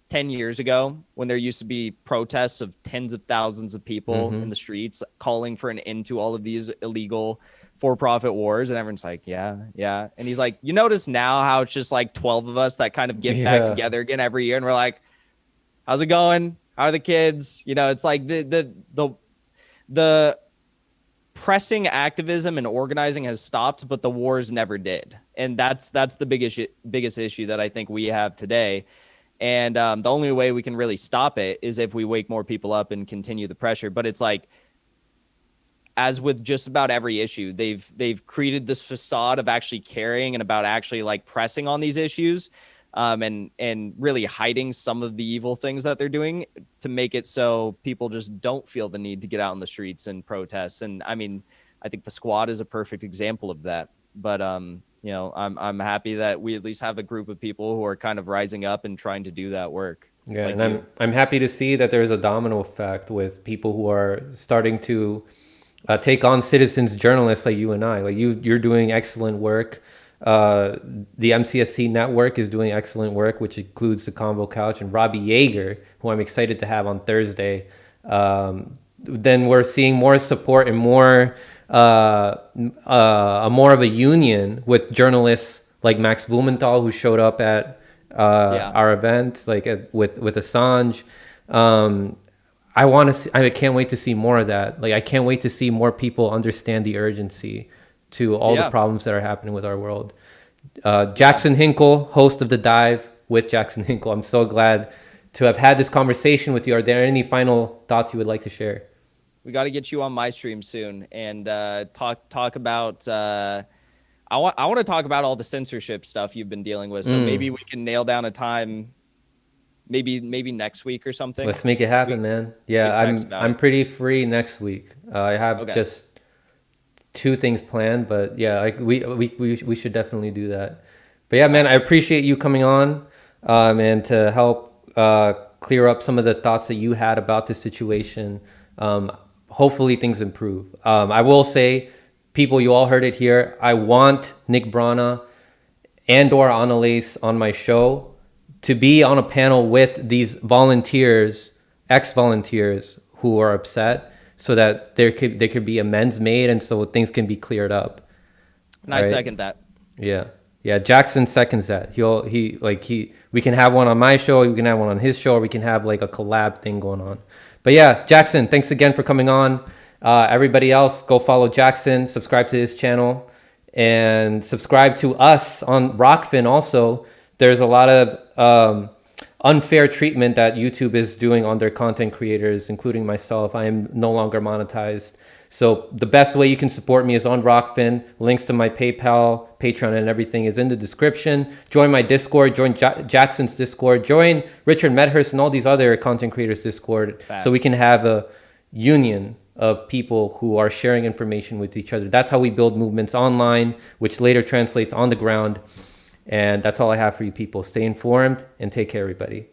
10 years ago when there used to be protests of tens of thousands of people in the streets calling for an end to all of these illegal for-profit wars? And everyone's like, yeah. And he's like, you notice now how it's just like 12 of us that kind of get back together again every year. And we're like, how's it going? How are the kids? You know, it's like the pressing activism and organizing has stopped, but the wars never did. And that's the biggest issue that I think we have today. And the only way we can really stop it is if we wake more people up and continue the pressure. But it's like, as with just about every issue, they've created this facade of actually caring and about actually like pressing on these issues, and really hiding some of the evil things that they're doing to make it so people just don't feel the need to get out in the streets and protest. And I mean, I think the squad is a perfect example of that. But you know, I'm happy that we at least have a group of people who are kind of rising up and trying to do that work. Yeah, like, and I'm happy to see that there's a domino effect with people who are starting to take on citizens journalists like you and I. Like you're doing excellent work. The MCSC network is doing excellent work, which includes the Convo Couch and Robbie Yeager, who I'm excited to have on Thursday. Then we're seeing more support and more of a union with journalists like Max Blumenthal, who showed up at our event, like with Assange. I can't wait to see more of that. Like, I can't wait to see more people understand the urgency to all the problems that are happening with our world. Jackson Hinkle, host of The Dive with Jackson Hinkle. I'm so glad to have had this conversation with you. Are there any final thoughts you would like to share? We got to get you on my stream soon and talk about. I want to talk about all the censorship stuff you've been dealing with. So maybe we can nail down a time. Maybe next week or something. Let's make it happen, man. Yeah, I'm pretty free next week. I have just 2 things planned, but yeah, like we should definitely do that. But yeah, man, I appreciate you coming on, and to help clear up some of the thoughts that you had about this situation. Hopefully things improve. I will say, people, you all heard it here. I want Nick Brana and/or Annalise on my show to be on a panel with these volunteers, ex-volunteers who are upset, so that there could be amends made and so things can be cleared up. And I second that. Yeah. Jackson seconds that. We can have one on my show, we can have one on his show, or we can have like a collab thing going on. But yeah, Jackson, thanks again for coming on. Everybody else, go follow Jackson, subscribe to his channel, and subscribe to us on Rockfin also. There's a lot of unfair treatment that YouTube is doing on their content creators, including myself. I am no longer monetized. So the best way you can support me is on Rockfin. Links to my PayPal, Patreon, and everything is in the description. Join my Discord, join Jackson's Discord, join Richard Medhurst and all these other content creators' Discord. Facts. So we can have a union of people who are sharing information with each other. That's how we build movements online, which later translates on the ground. And that's all I have for you people. Stay informed and take care, everybody.